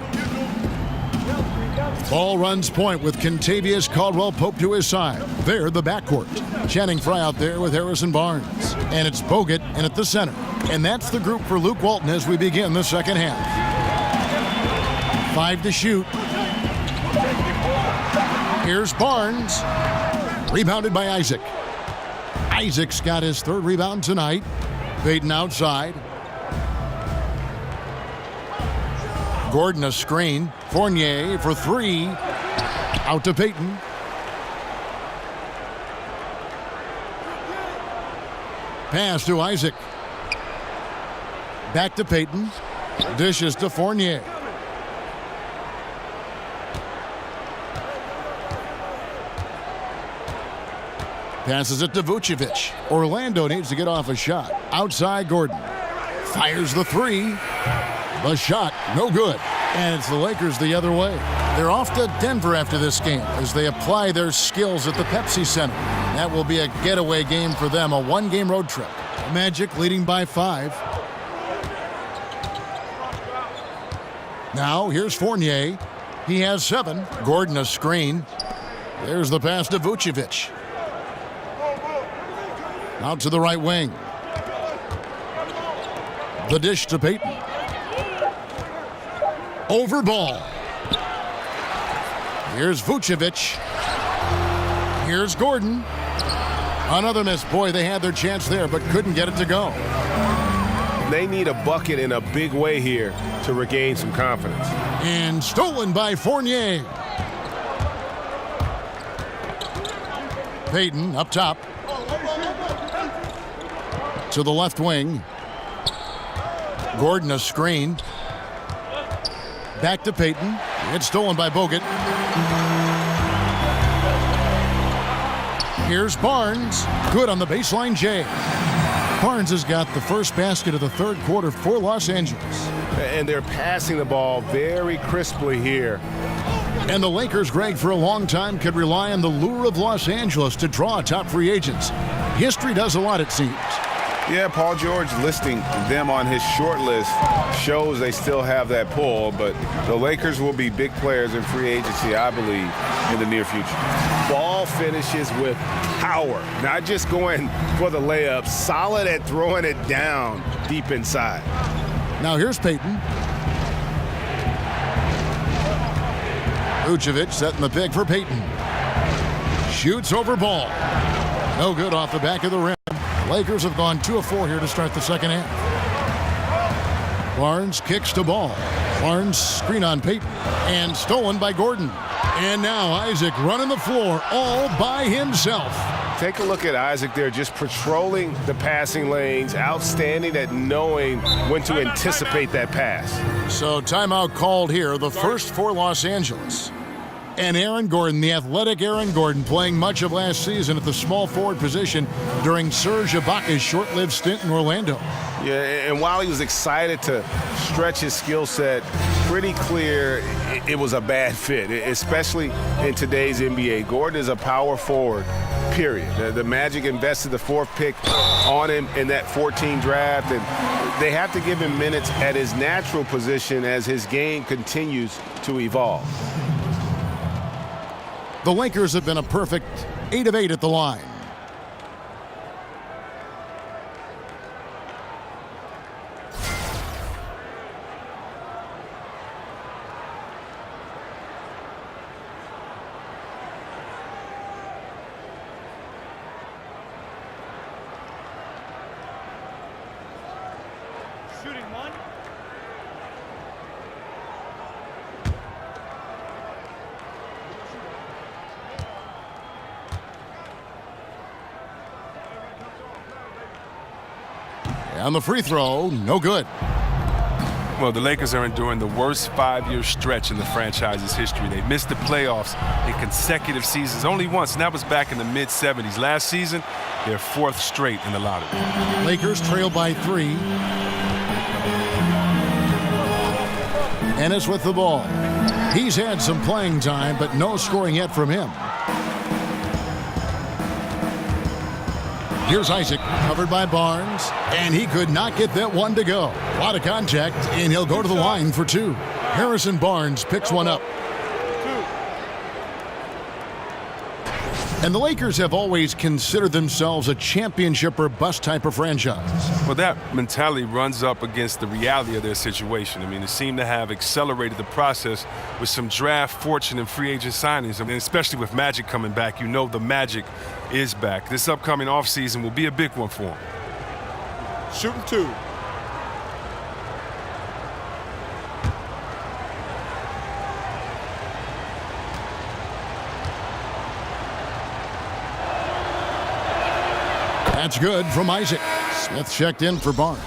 Ball runs point with Contavious Caldwell-Pope to his side. They're the backcourt. Channing Frye out there with Harrison Barnes. And it's Bogut in at the center. And that's the group for Luke Walton as we begin the second half. 5 to shoot. Here's Barnes. Rebounded by Isaac. Isaac's got his third rebound tonight. Payton outside. Gordon a screen. Fournier for 3. Out to Payton. Pass to Isaac. Back to Payton. Dishes to Fournier. Passes it to Vucevic. Orlando needs to get off a shot. Outside Gordon. Fires the 3. The shot, no good. And it's the Lakers the other way. They're off to Denver after this game as they apply their skills at the Pepsi Center. That will be a getaway game for them, a one-game road trip. Magic leading by 5. Now here's Fournier. He has 7. Gordon a screen. There's the pass to Vucevic. Out to the right wing. The dish to Payton. Over ball. Here's Vucevic. Here's Gordon. Another miss. Boy, they had their chance there, but couldn't get it to go. They need a bucket in a big way here to regain some confidence. And stolen by Fournier. Payton up top. To the left wing. Gordon a screen. Back to Payton. It's stolen by Bogut. Here's Barnes. Good on the baseline J. Barnes has got the first basket of the third quarter for Los Angeles. And they're passing the ball very crisply here. And the Lakers, Greg, for a long time could rely on the lure of Los Angeles to draw top free agents. History does a lot, it seems. Yeah, Paul George listing them on his short list shows they still have that pull, but the Lakers will be big players in free agency, I believe, in the near future. Ball finishes with power, not just going for the layup, solid at throwing it down deep inside. Now here's Payton. Vucevic setting the pick for Payton. Shoots over ball. No good off the back of the rim. Lakers have gone 2 of 4 here to start the second half. Barnes kicks to ball. Barnes screen on Payton. And stolen by Gordon. And now Isaac running the floor all by himself. Take a look at Isaac there, just patrolling the passing lanes, outstanding at knowing when to anticipate that pass. So timeout called here, the first for Los Angeles. And Aaron Gordon, the athletic Aaron Gordon, playing much of last season at the small forward position during Serge Ibaka's short-lived stint in Orlando. Yeah, and while he was excited to stretch his skill set, pretty clear it was a bad fit, especially in today's NBA. Gordon is a power forward, period. The Magic invested the 4th pick on him in that 14 draft, and they have to give him minutes at his natural position as his game continues to evolve. The Lakers have been a perfect 8 of 8 at the line. And the free throw, no good. Well, the Lakers are enduring the worst 5-year stretch in the franchise's history. They missed the playoffs in consecutive seasons only once, and that was back in the mid-'70s. Last season, their 4th straight in the lottery. Lakers trail by 3. Ennis with the ball. He's had some playing time, but no scoring yet from him. Here's Isaac, covered by Barnes, and he could not get that one to go. A lot of contact, and he'll go to the line for 2. Harrison Barnes picks one up. And the Lakers have always considered themselves a championship or bust type of franchise. Well, that mentality runs up against the reality of their situation. I mean, they seem to have accelerated the process with some draft fortune and free agent signings. I mean, especially with Magic coming back, you know the magic is back. This upcoming offseason will be a big one for them. Shooting 2. That's good from Isaac. Smith checked in for Barnes.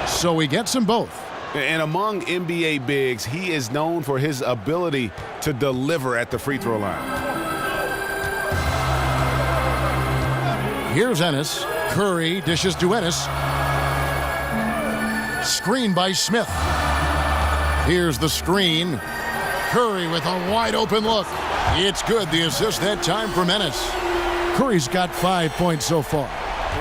So he gets them both. And among NBA bigs, he is known for his ability to deliver at the free throw line. Here's Ennis. Curry dishes to Ennis. Screen by Smith. Here's the screen. Curry with a wide open look. It's good. The assist that time from Ennis. Curry's got 5 points so far.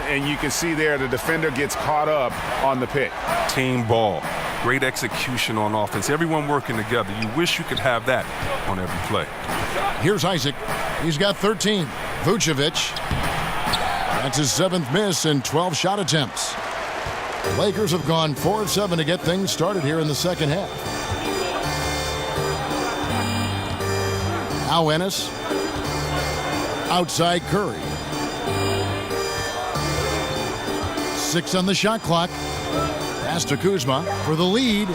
And you can see there the defender gets caught up on the pick. Team ball. Great execution on offense. Everyone working together. You wish you could have that on every play. Here's Isaac. He's got 13. Vucevic. That's his 7th miss in 12 shot attempts. The Lakers have gone 4 of 7 to get things started here in the second half. Now Ennis. Outside Curry. 6 on the shot clock. Pass to Kuzma for the lead.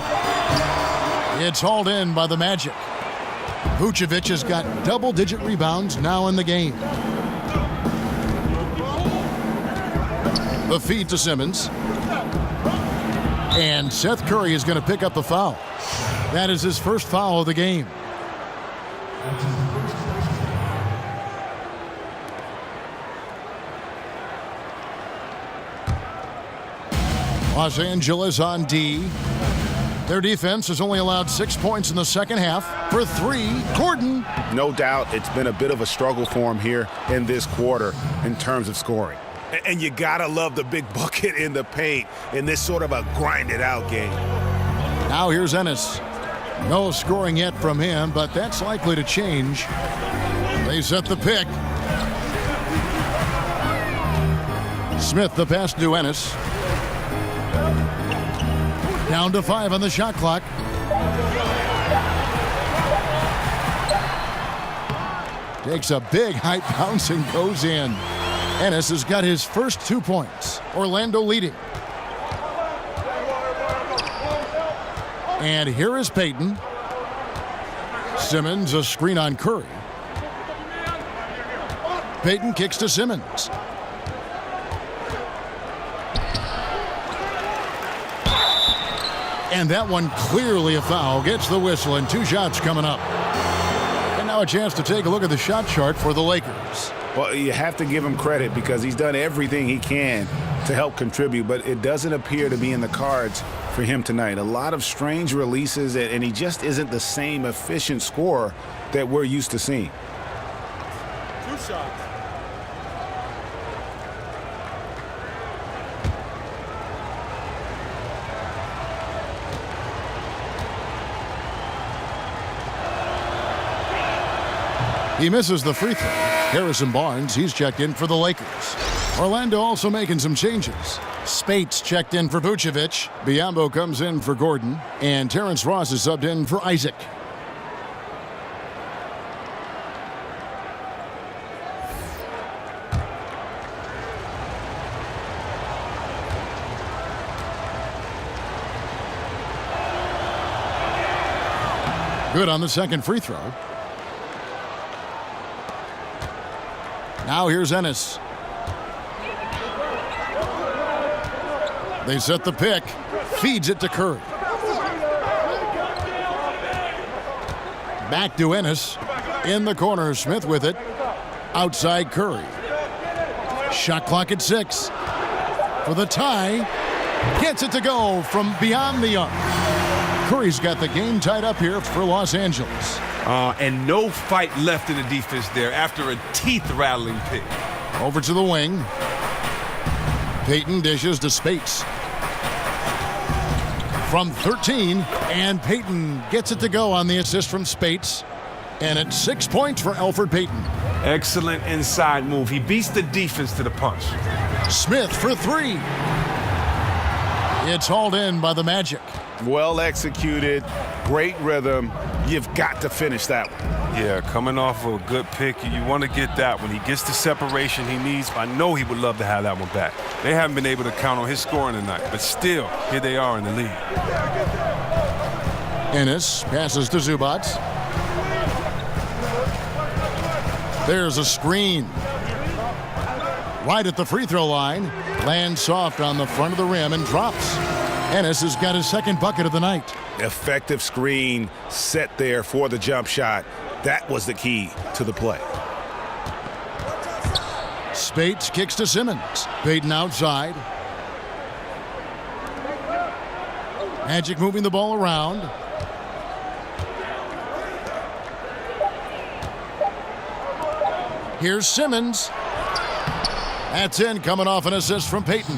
It's hauled in by the Magic. Vucevic has got double-digit rebounds now in the game. The feed to Simmons. And Seth Curry is going to pick up the foul. That is his first foul of the game. Los Angeles on D. Their defense has only allowed 6 points in the second half. For 3, Gordon. No doubt it's been a bit of a struggle for him here in this quarter in terms of scoring. And you gotta love the big bucket in the paint in this sort of a grinded-out game. Now here's Ennis. No scoring yet from him, but that's likely to change. They set the pick. Smith the pass to Ennis. Down to 5 on the shot clock. Takes a big high bounce and goes in. Ennis has got his first 2 points. Orlando leading. And here is Payton. Simmons, a screen on Curry. Payton kicks to Simmons. And that one clearly a foul. Gets the whistle and 2 shots coming up. And now a chance to take a look at the shot chart for the Lakers. Well, you have to give him credit because he's done everything he can to help contribute, but it doesn't appear to be in the cards for him tonight. A lot of strange releases, and he just isn't the same efficient scorer that we're used to seeing. 2 shots. He misses the free throw. Harrison Barnes, he's checked in for the Lakers. Orlando also making some changes. Spates checked in for Vucevic. Biyombo comes in for Gordon. And Terrence Ross is subbed in for Isaac. Good on the second free throw. Now here's Ennis. They set the pick. Feeds it to Curry. Back to Ennis. In the corner, Smith with it. Outside Curry. Shot clock at 6. For the tie. Gets it to go from beyond the arc. Curry's got the game tied up here for Los Angeles. And no fight left in the defense there after a teeth-rattling pick. Over to the wing. Payton dishes to Spates. From 13, and Payton gets it to go on the assist from Spates. And it's 6 points for Elfrid Payton. Excellent inside move. He beats the defense to the punch. Smith for 3. It's hauled in by the Magic. Well executed, great rhythm. You've got to finish that one. Yeah, coming off of a good pick, you want to get that when he gets the separation he needs. I know he would love to have that one back. They haven't been able to count on his scoring tonight, but still, here they are in the lead. Ennis passes to Zubac. There's a screen. Right at the free throw line. Lands soft on the front of the rim and drops. Ennis has got his second bucket of the night. Effective screen set there for the jump shot. That was the key to the play. Spates kicks to Simmons. Payton outside. Magic moving the ball around. Here's Simmons. That's in, coming off an assist from Payton.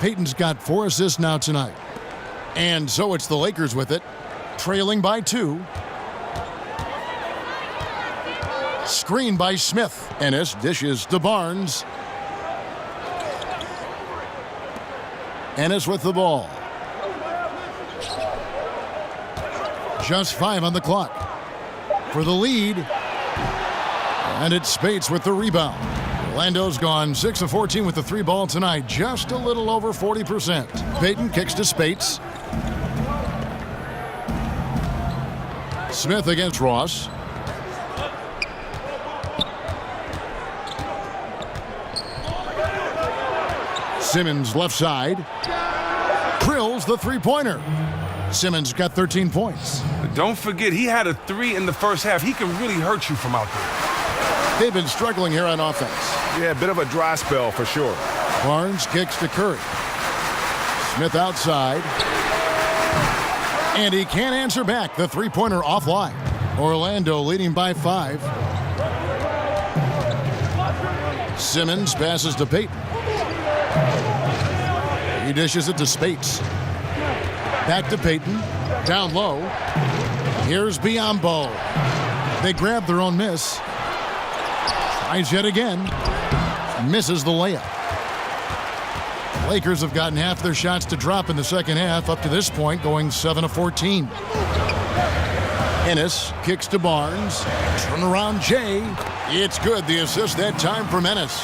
Payton's got 4 assists now tonight. And so it's the Lakers with it, trailing by 2. Screen by Smith. Ennis dishes to Barnes. Ennis with the ball. Just 5 on the clock. For the lead. And it's Spates with the rebound. Orlando's gone 6 of 14 with the 3 ball tonight, just a little over 40%. Payton kicks to Spates. Smith against Ross. Simmons left side. Drills the three-pointer. Simmons got 13 points. But don't forget, he had a 3 in the first half. He can really hurt you from out there. They've been struggling here on offense. Yeah, a bit of a dry spell for sure. Barnes kicks to Curry. Smith outside. And he can't answer back. The three-pointer offline. Orlando leading by 5. Simmons passes to Payton. He dishes it to Spates. Back to Payton. Down low. Here's Biyombo. They grab their own miss. Tries yet again. Misses the layup. Lakers have gotten half their shots to drop in the second half up to this point, going 7 of 14. Ennis kicks to Barnes. Turnaround Jay. It's good. The assist that time from Ennis.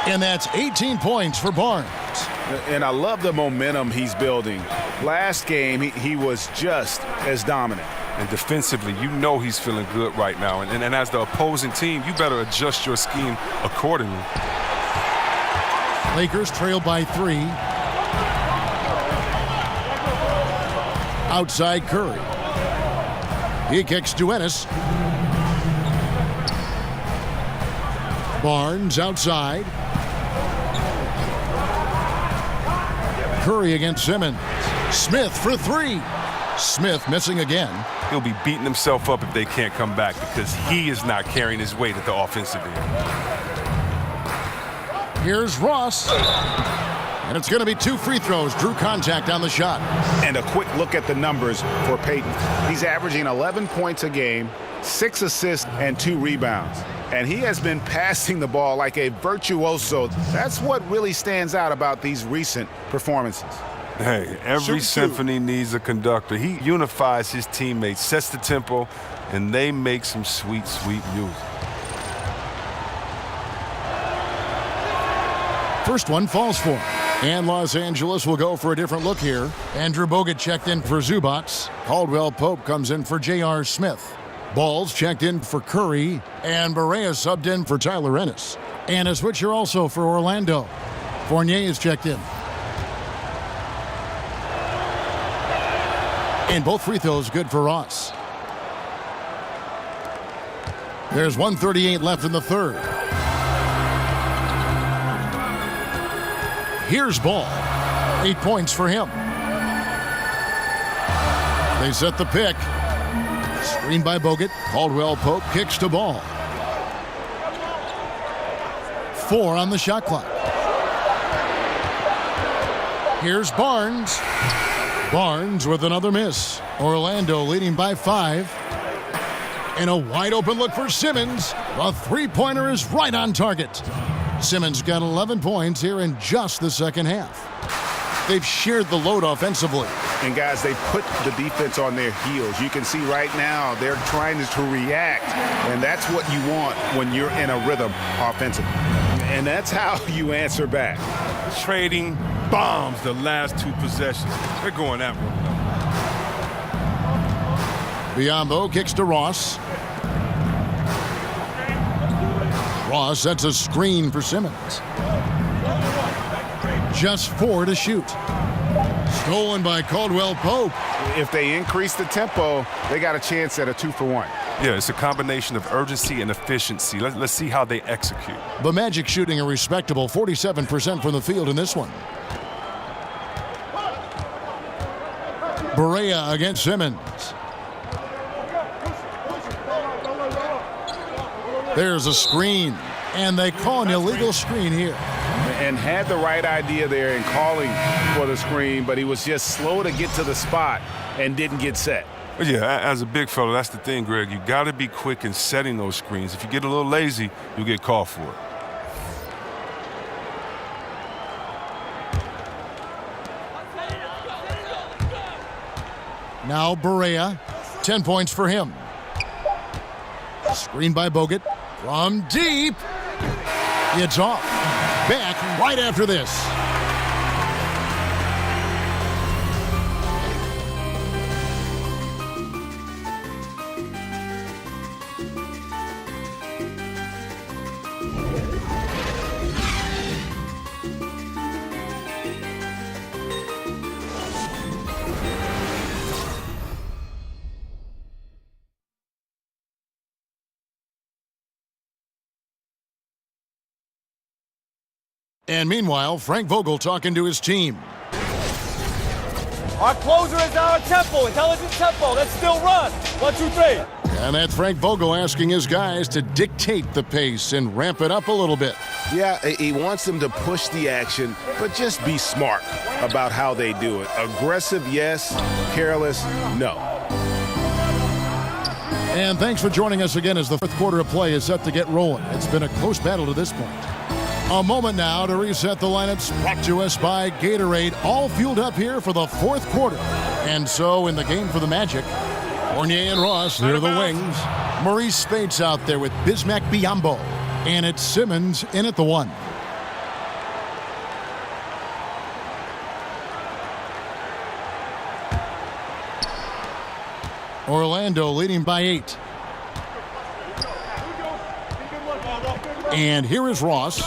And that's 18 points for Barnes. And I love the momentum he's building. Last game, he was just as dominant. And defensively, you know he's feeling good right now. And as the opposing team, you better adjust your scheme accordingly. Lakers trail by 3. Outside Curry. He kicks to Ennis. Barnes outside. Curry against Simmons. Smith for 3. Smith missing again. He'll be beating himself up if they can't come back because he is not carrying his weight at the offensive end. Here's Ross. And it's going to be 2 free throws. Drew contact on the shot. And a quick look at the numbers for Payton. He's averaging 11 points a game, 6 assists and 2 rebounds. And he has been passing the ball like a virtuoso. That's what really stands out about these recent performances. Hey, every symphony needs a conductor. He unifies his teammates, sets the tempo, and they make some sweet, sweet music. First one falls for him. And Los Angeles will go for a different look here. Andrew Bogut checked in for Zubats. Caldwell Pope comes in for J.R. Smith. Balls checked in for Curry. And Barea subbed in for Tyler Ennis. And a switcher also for Orlando. Fournier is checked in. And both free throws good for Ross. There's 1:38 left in the third. Here's Ball. 8 points for him. They set the pick. Screen by Bogut. Caldwell Pope kicks to Ball. 4 on the shot clock. Here's Barnes. Barnes with another miss. Orlando leading by 5. And a wide open look for Simmons. The three-pointer is right on target. Simmons got 11 points here in just the second half. They've shared the load offensively. And guys, they put the defense on their heels. You can see right now they're trying to react, and that's what you want when you're in a rhythm offensively. And that's how you answer back. Trading bombs the last 2 possessions. They're going that way. Biyombo kicks to Ross. Ross sets a screen for Simmons. Just 4 to shoot. Stolen by Caldwell Pope. If they increase the tempo, they got a chance at a 2-for-1. Yeah, it's a combination of urgency and efficiency. Let's see how they execute. The Magic shooting a respectable 47% from the field in this one. Barea against Simmons. There's a screen, and they call an illegal screen here. And had the right idea there in calling for the screen, but he was just slow to get to the spot and didn't get set. Yeah, as a big fella, that's the thing, Greg. You got to be quick in setting those screens. If you get a little lazy, you'll get called for it. Now Barea, 10 points for him. Screen by Bogut. From deep. It's off. Back right after this. And meanwhile, Frank Vogel talking to his team. Our closer is our tempo, intelligent tempo. Let's still run. 1, 2, 3. And that's Frank Vogel asking his guys to dictate the pace and ramp it up a little bit. Yeah, he wants them to push the action, but just be smart about how they do it. Aggressive, yes. Careless, no. And thanks for joining us again as the fourth quarter of play is set to get rolling. It's been a close battle to this point. A moment now to reset the lineups, brought to us by Gatorade, all fueled up here for the fourth quarter. And so in the game for the Magic, Fournier and Ross near the wings. Maurice Spates out there with Bismack Biyombo. And it's Simmons in at the 1. Orlando leading by 8. And here is Ross.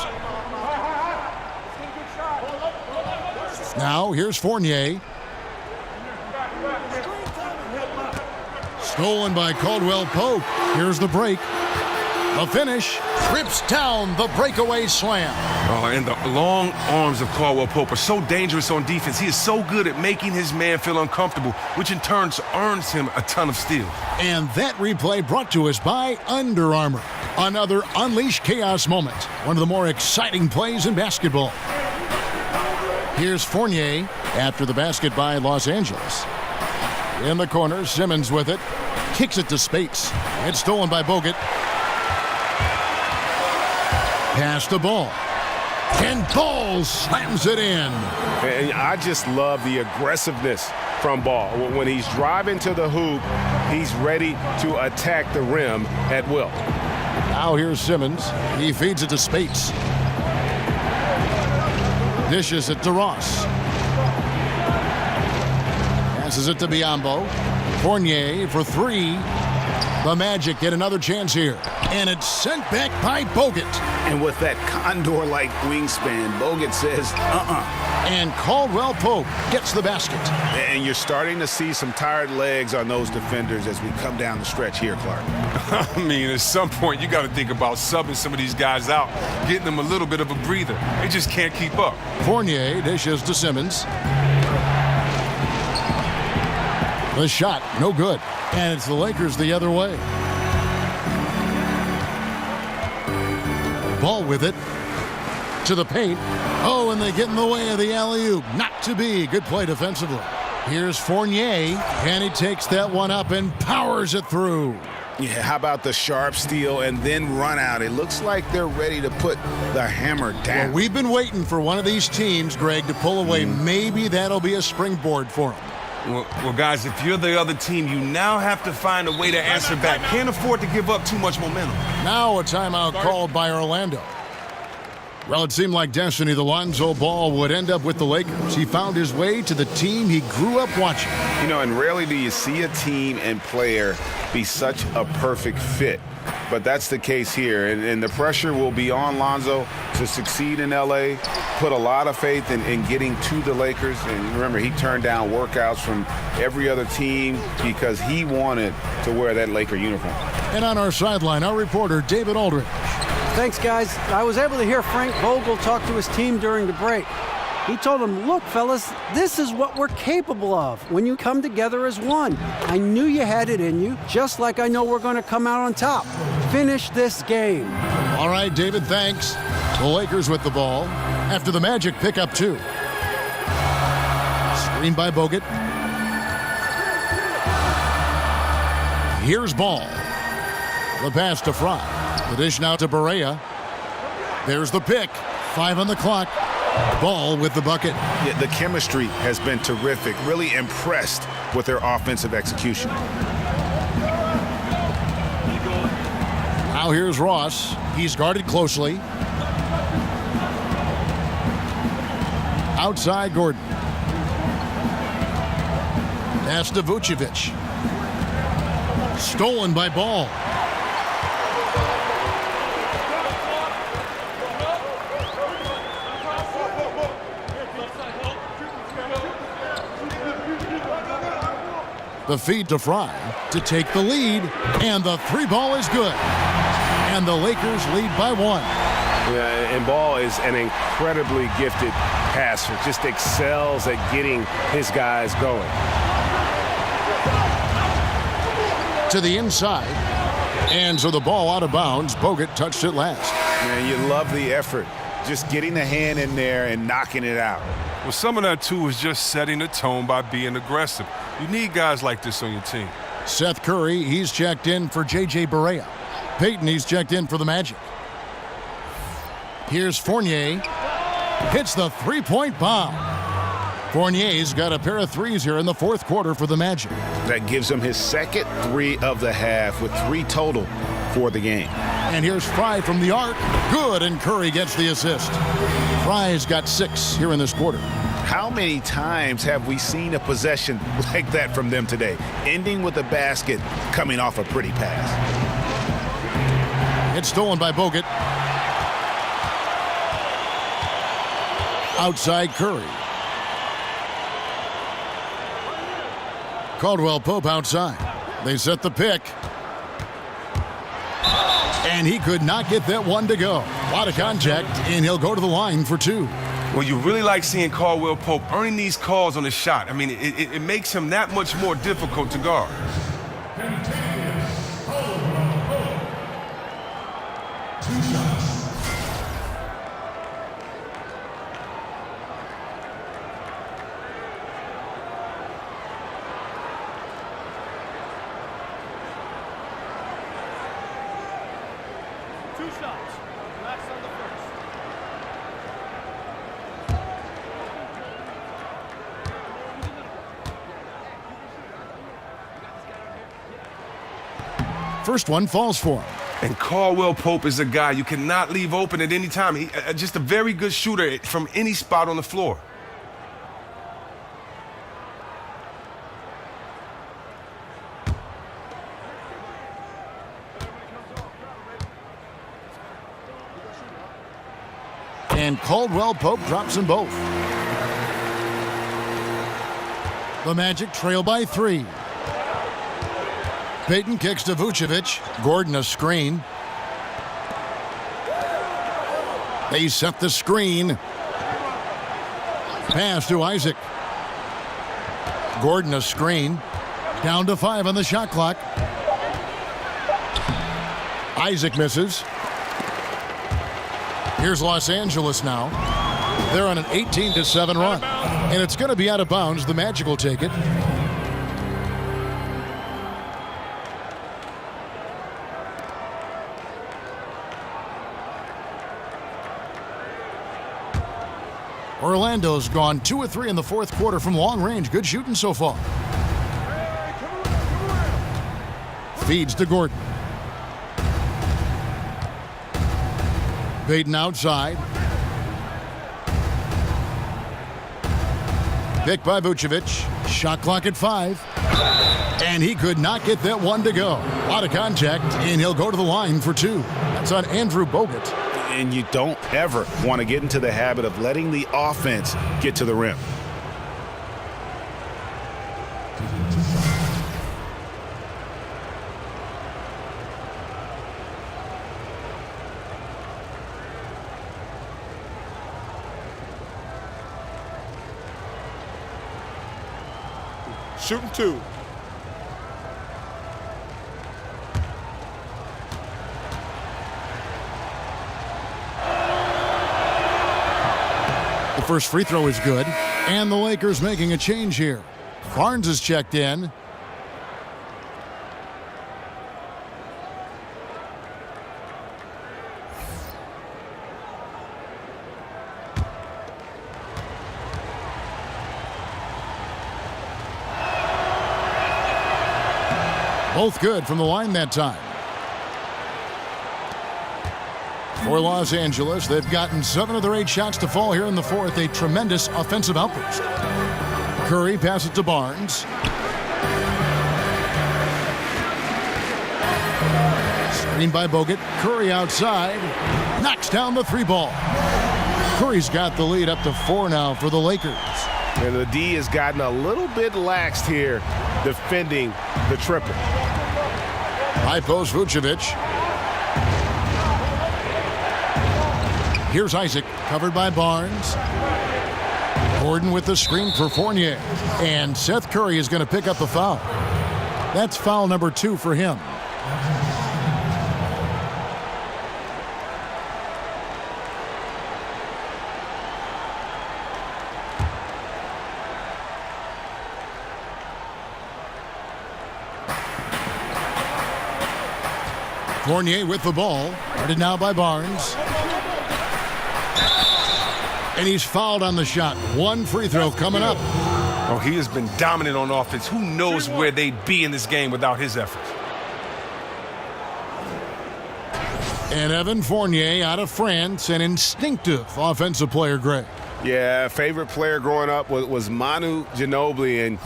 Now here's Fournier. Stolen by Caldwell Pope. Here's the break. The finish. Trips down the breakaway slam. Oh, and the long arms of Caldwell Pope are so dangerous on defense. He is so good at making his man feel uncomfortable, which in turn earns him a ton of steals. And that replay brought to us by Under Armour. Another Unleash Chaos moment. One of the more exciting plays in basketball. Here's Fournier after the basket by Los Angeles. In the corner, Simmons with it. kicks it to Spates. It's stolen by Bogut. Pass the ball. And Ball slams it in. And I just love the aggressiveness from Ball. When he's driving to the hoop, he's ready to attack the rim at will. Now here's Simmons. He feeds it to Spates. Dishes it to Ross. Passes it to Biyombo. Fournier for three. The Magic get another chance here. And it's sent back by Bogut. And with that condor-like wingspan, Bogut says, And Caldwell Pope gets the basket. And you're starting to see some tired legs on those defenders as we come down the stretch here, Clark. I mean, at some point, you got to think about subbing some of these guys out, getting them a little bit of a breather. They just can't keep up. Fournier dishes to Simmons. The shot, no good. And it's the Lakers the other way. Ball with it. To the paint. Oh, and they get in the way of the alley-oop. Not to be. Good play defensively. Here's Fournier. And he takes that one up and powers it through. Yeah, how about the sharp steal and then run out? It looks like they're ready to put the hammer down. Well, we've been waiting for one of these teams, Greg, to pull away. Maybe that'll be a springboard for them. Well, guys, if you're the other team, you now have to find a way to answer back. Can't afford to give up too much momentum. Now a timeout called by Orlando. Well, it seemed like destiny. The Lonzo Ball would end up with the Lakers. He found his way to the team he grew up watching. You know, and rarely do you see a team and player be such a perfect fit. But that's the case here, and the pressure will be on Lonzo to succeed in L.A., put a lot of faith in getting to the Lakers. And remember, he turned down workouts from every other team because he wanted to wear that Laker uniform. And on our sideline, our reporter, David Aldridge. Thanks, guys. I was able to hear Frank Vogel talk to his team during the break. He told them, look, fellas, this is what we're capable of when you come together as one. I knew you had it in you, just like I know we're going to come out on top. Finish this game. All right, David, thanks. The Lakers with the ball after the Magic pick up two. Screen by Bogut. Here's Ball. The pass to Fry. The dish now to Barea. There's the pick. 5 on the clock. Ball with the bucket. Yeah, the chemistry has been terrific. Really impressed with their offensive execution. Now here's Ross. He's guarded closely. Outside Gordon. Pass to Vucevic. Stolen by Ball. The feed to Fry to take the lead, and the three ball is good. And the Lakers lead by 1. Yeah, and Ball is an incredibly gifted passer, just excels at getting his guys going. To the inside, and so the ball out of bounds. Bogut touched it last. Man, you love the effort, just getting the hand in there and knocking it out. Well, some of that, too, is just setting the tone by being aggressive. You need guys like this on your team. Seth Curry, he's checked in for J.J. Barea. Peyton, he's checked in for the Magic. Here's Fournier. Hits the three-point bomb. Fournier's got a pair of threes here in the fourth quarter for the Magic. That gives him his second 3 of the half with 3 total for the game. And here's Fry from the arc. Good, and Curry gets the assist. Fry's got 6 here in this quarter. How many times have we seen a possession like that from them today, ending with a basket coming off a pretty pass? It's stolen by Bogut. Outside Curry. Caldwell Pope outside. They set the pick. And he could not get that one to go. A lot of contact, and he'll go to the line for 2. Well, you really like seeing Caldwell Pope earning these calls on the shot. I mean, it makes him that much more difficult to guard. 2 shots. Relax on the first. First one falls for him. And Caldwell Pope is a guy you cannot leave open at any time. He just a very good shooter from any spot on the floor. And Caldwell Pope drops them both. The Magic trail by 3. Payton kicks to Vucevic. Gordon a screen. They set the screen. Pass to Isaac. Gordon a screen. Down to 5 on the shot clock. Isaac misses. Here's Los Angeles now. They're on an 18-7 run. And it's going to be out of bounds. The Magic will take it. Orlando's gone 2 of 3 in the fourth quarter from long range. Good shooting so far. Feeds to Gordon. Payton outside. Picked by Vucevic. Shot clock at 5. And he could not get that one to go. A lot of contact, and he'll go to the line for 2. That's on Andrew Bogut. And you don't ever want to get into the habit of letting the offense get to the rim. Shooting 2. The first free throw is good, and the Lakers making a change here. Barnes is checked in. Both good from the line that time. For Los Angeles, they've gotten 7 of their 8 shots to fall here in the fourth. A tremendous offensive outburst. Curry passes to Barnes. Screen by Bogut. Curry outside. Knocks down the 3 ball. Curry's got the lead up to 4 now for the Lakers. And the D has gotten a little bit laxed here defending the triple. High post Vucevic. Here's Isaac, covered by Barnes. Gordon with the screen for Fournier. And Seth Curry is going to pick up a foul. That's foul number 2 for him. Fournier with the ball. Guarded now by Barnes. And he's fouled on the shot. 1 free throw coming up. Oh, he has been dominant on offense. Who knows where they'd be in this game without his efforts? And Evan Fournier out of France, an instinctive offensive player, Greg. Yeah, favorite player growing up was Manu Ginobili, and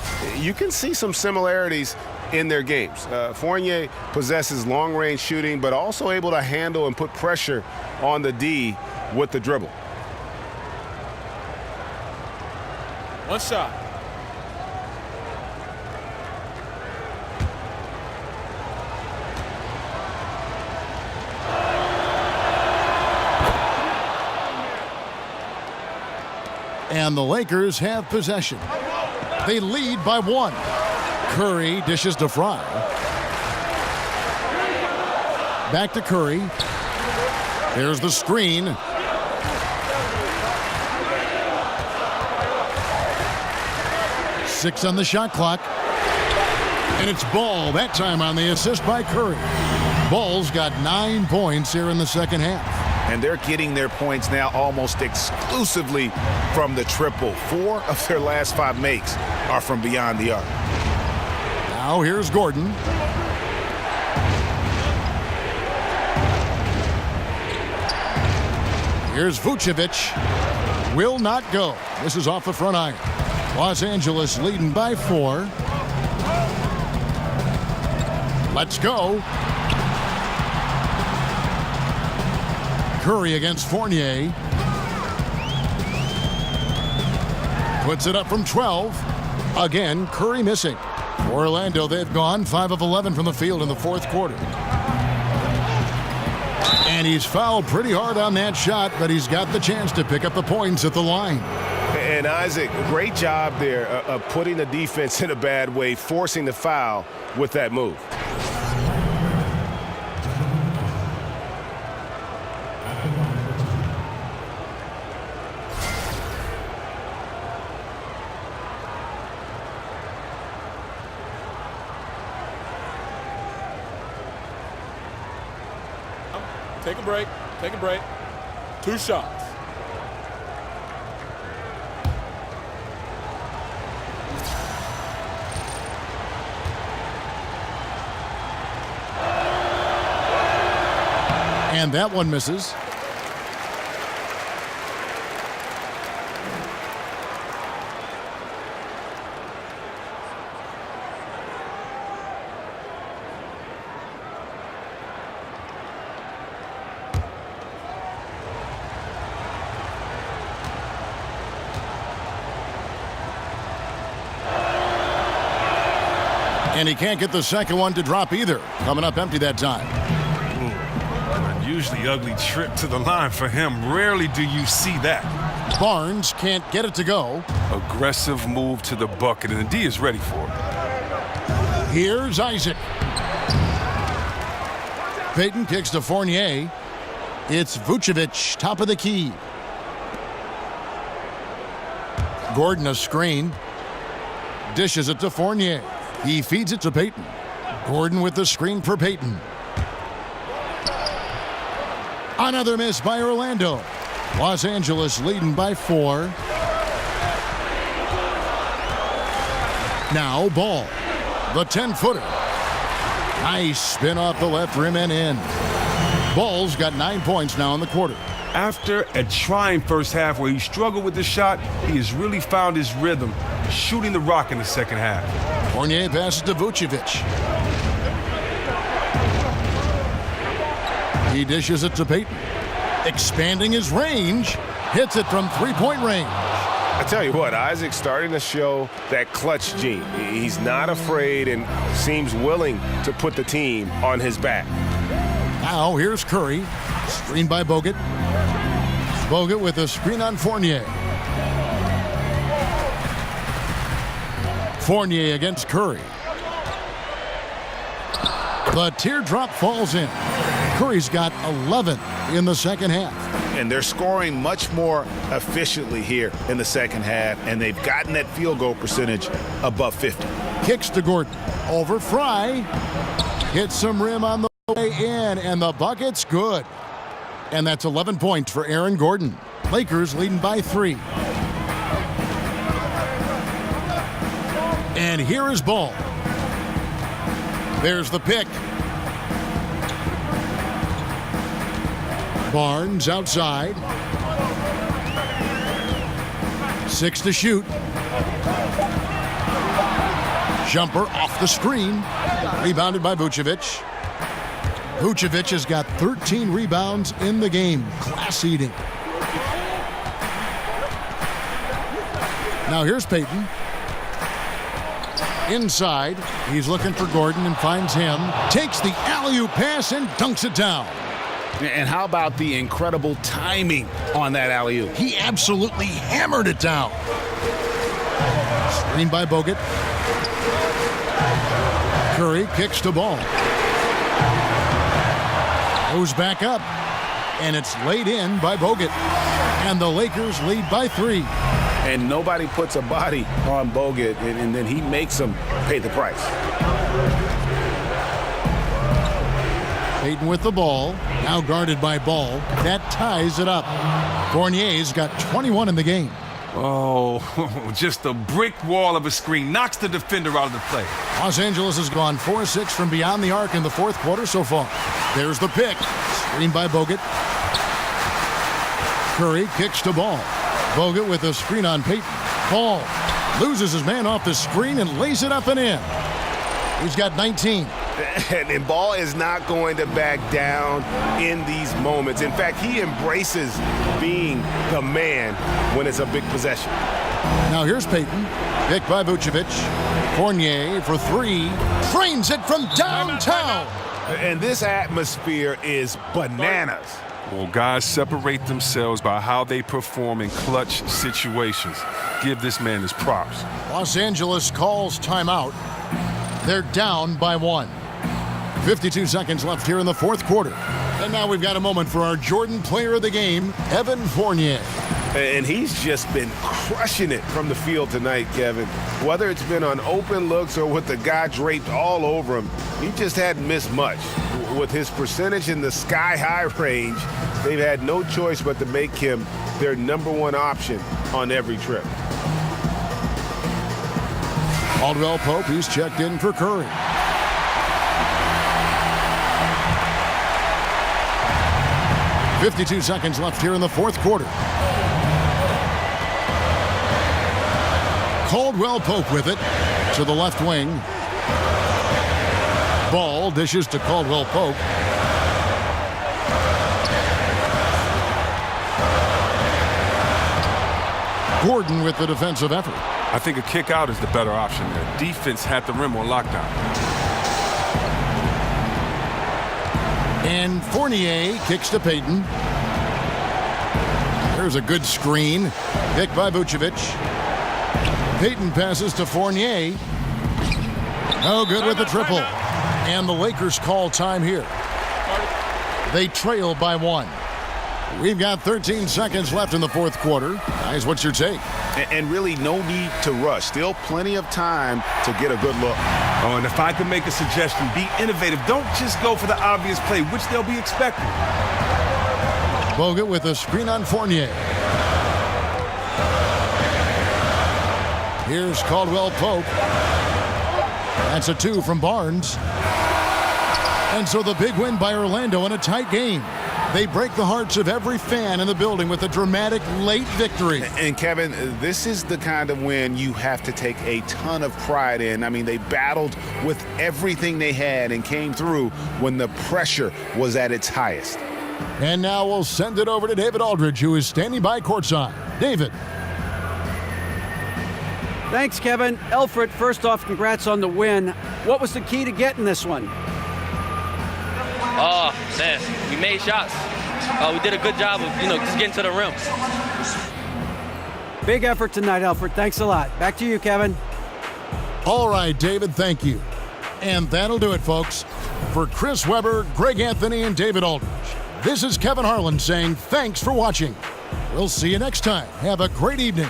you can see some similarities in their games. Fournier possesses long-range shooting, but also able to handle and put pressure on the D with the dribble. 1 shot. And the Lakers have possession. They lead by 1. Curry dishes to Fry. Back to Curry. There's the screen. Six on the shot clock. And it's Ball, that time on the assist by Curry. Ball's got 9 points here in the second half. And they're getting their points now almost exclusively from the triple. 4 of their last 5 makes are from beyond the arc. Now here's Gordon. Here's Vucevic. Will not go. This is off the front iron. Los Angeles leading by 4. Let's go. Curry against Fournier. Puts it up from 12. Again, Curry missing. For Orlando, they've gone 5 of 11 from the field in the fourth quarter. And he's fouled pretty hard on that shot, but he's got the chance to pick up the points at the line. And Isaac, great job there of putting the defense in a bad way, forcing the foul with that move. Take a break. Take a break. 2 shots. And that one misses. And he can't get the second one to drop either. Coming up empty that time. An unusually ugly trip to the line for him. Rarely do you see that. Barnes can't get it to go. Aggressive move to the bucket, and the D is ready for it. Here's Isaac. Payton kicks to Fournier. It's Vucevic, top of the key. Gordon a screen. Dishes it to Fournier. He feeds it to Payton. Gordon with the screen for Payton. Another miss by Orlando. Los Angeles leading by 4. Now Ball. The 10-footer. Nice spin off the left rim and in. Ball's got 9 points now in the quarter. After a trying first half where he struggled with the shot, he has really found his rhythm, shooting the rock in the second half. Fournier passes to Vucevic. He dishes it to Payton. Expanding his range. Hits it from 3-point range. I tell you what, Isaac's starting to show that clutch gene. He's not afraid and seems willing to put the team on his back. Now here's Curry. Screened by Bogut. Bogut with a screen on Fournier. Fournier against Curry. The teardrop falls in. Curry's got 11 in the second half. And they're scoring much more efficiently here in the second half, and they've gotten that field goal percentage above 50. Kicks to Gordon. Over Fry. Hits some rim on the way in, and the bucket's good. And that's 11 points for Aaron Gordon. Lakers leading by 3. And here is Ball. There's the pick. Barnes outside. 6 to shoot. Jumper off the screen. Rebounded by Vucevic. Vucevic has got 13 rebounds in the game. Class eating. Now here's Payton. Inside. He's looking for Gordon and finds him. Takes the alley-oop pass and dunks it down. And how about the incredible timing on that alley-oop? He absolutely hammered it down. Screen by Bogut. Curry kicks to Ball. Goes back up. And it's laid in by Bogut. And the Lakers lead by 3. And nobody puts a body on Bogut, and then he makes them pay the price. Payton with the ball, now guarded by Ball. That ties it up. Fournier's got 21 in the game. Oh, just a brick wall of a screen. Knocks the defender out of the play. Los Angeles has gone 4-6 from beyond the arc in the fourth quarter so far. There's the pick. Screen by Bogut. Curry kicks to Ball. Bogut with a screen on Payton. Ball loses his man off the screen and lays it up and in. He's got 19. And Ball is not going to back down in these moments. In fact, he embraces being the man when it's a big possession. Now here's Payton. Picked by Vucevic. Fournier for three. Trains it from downtown. And this atmosphere is bananas. Well, guys separate themselves by how they perform in clutch situations. Give this man his props. Los Angeles calls timeout. They're down by 1. 52 seconds left here in the fourth quarter. And now we've got a moment for our Jordan player of the game, Evan Fournier. And he's just been crushing it from the field tonight, Kevin. Whether it's been on open looks or with the guy draped all over him, he just hadn't missed much. With his percentage in the sky-high range, they've had no choice but to make him their #1 option on every trip. Caldwell Pope, he's checked in for Curry. .52 seconds left here in the fourth quarter. Caldwell Pope with it to the left wing. Ball dishes to Caldwell Pope. Gordon with the defensive effort. I think a kick out is the better option there. Defense had the rim on lockdown. And Fournier kicks to Payton. There's a good screen. Picked by Vucevic. Payton passes to Fournier. No good with the triple. And the Lakers call time here. They trail by 1. We've got 13 seconds left in the fourth quarter. Guys, what's your take? And really no need to rush. Still plenty of time to get a good look. Oh, and if I could make a suggestion, be innovative. Don't just go for the obvious play, which they'll be expecting. Bogut with a screen on Fournier. Here's Caldwell Pope. That's a 2 from Barnes. And so the big win by Orlando in a tight game. They break the hearts of every fan in the building with a dramatic late victory. And Kevin, this is the kind of win you have to take a ton of pride in. I mean, they battled with everything they had and came through when the pressure was at its highest. And now we'll send it over to David Aldridge, who is standing by courtside. David. Thanks, Kevin. Elfrid, first off, congrats on the win. What was the key to getting this one? Oh, man, we made shots. We did a good job of, just getting to the rim. Big effort tonight, Elfrid. Thanks a lot. Back to you, Kevin. All right, David, thank you. And that'll do it, folks. For Chris Webber, Greg Anthony, and David Aldridge, this is Kevin Harlan saying thanks for watching. We'll see you next time. Have a great evening.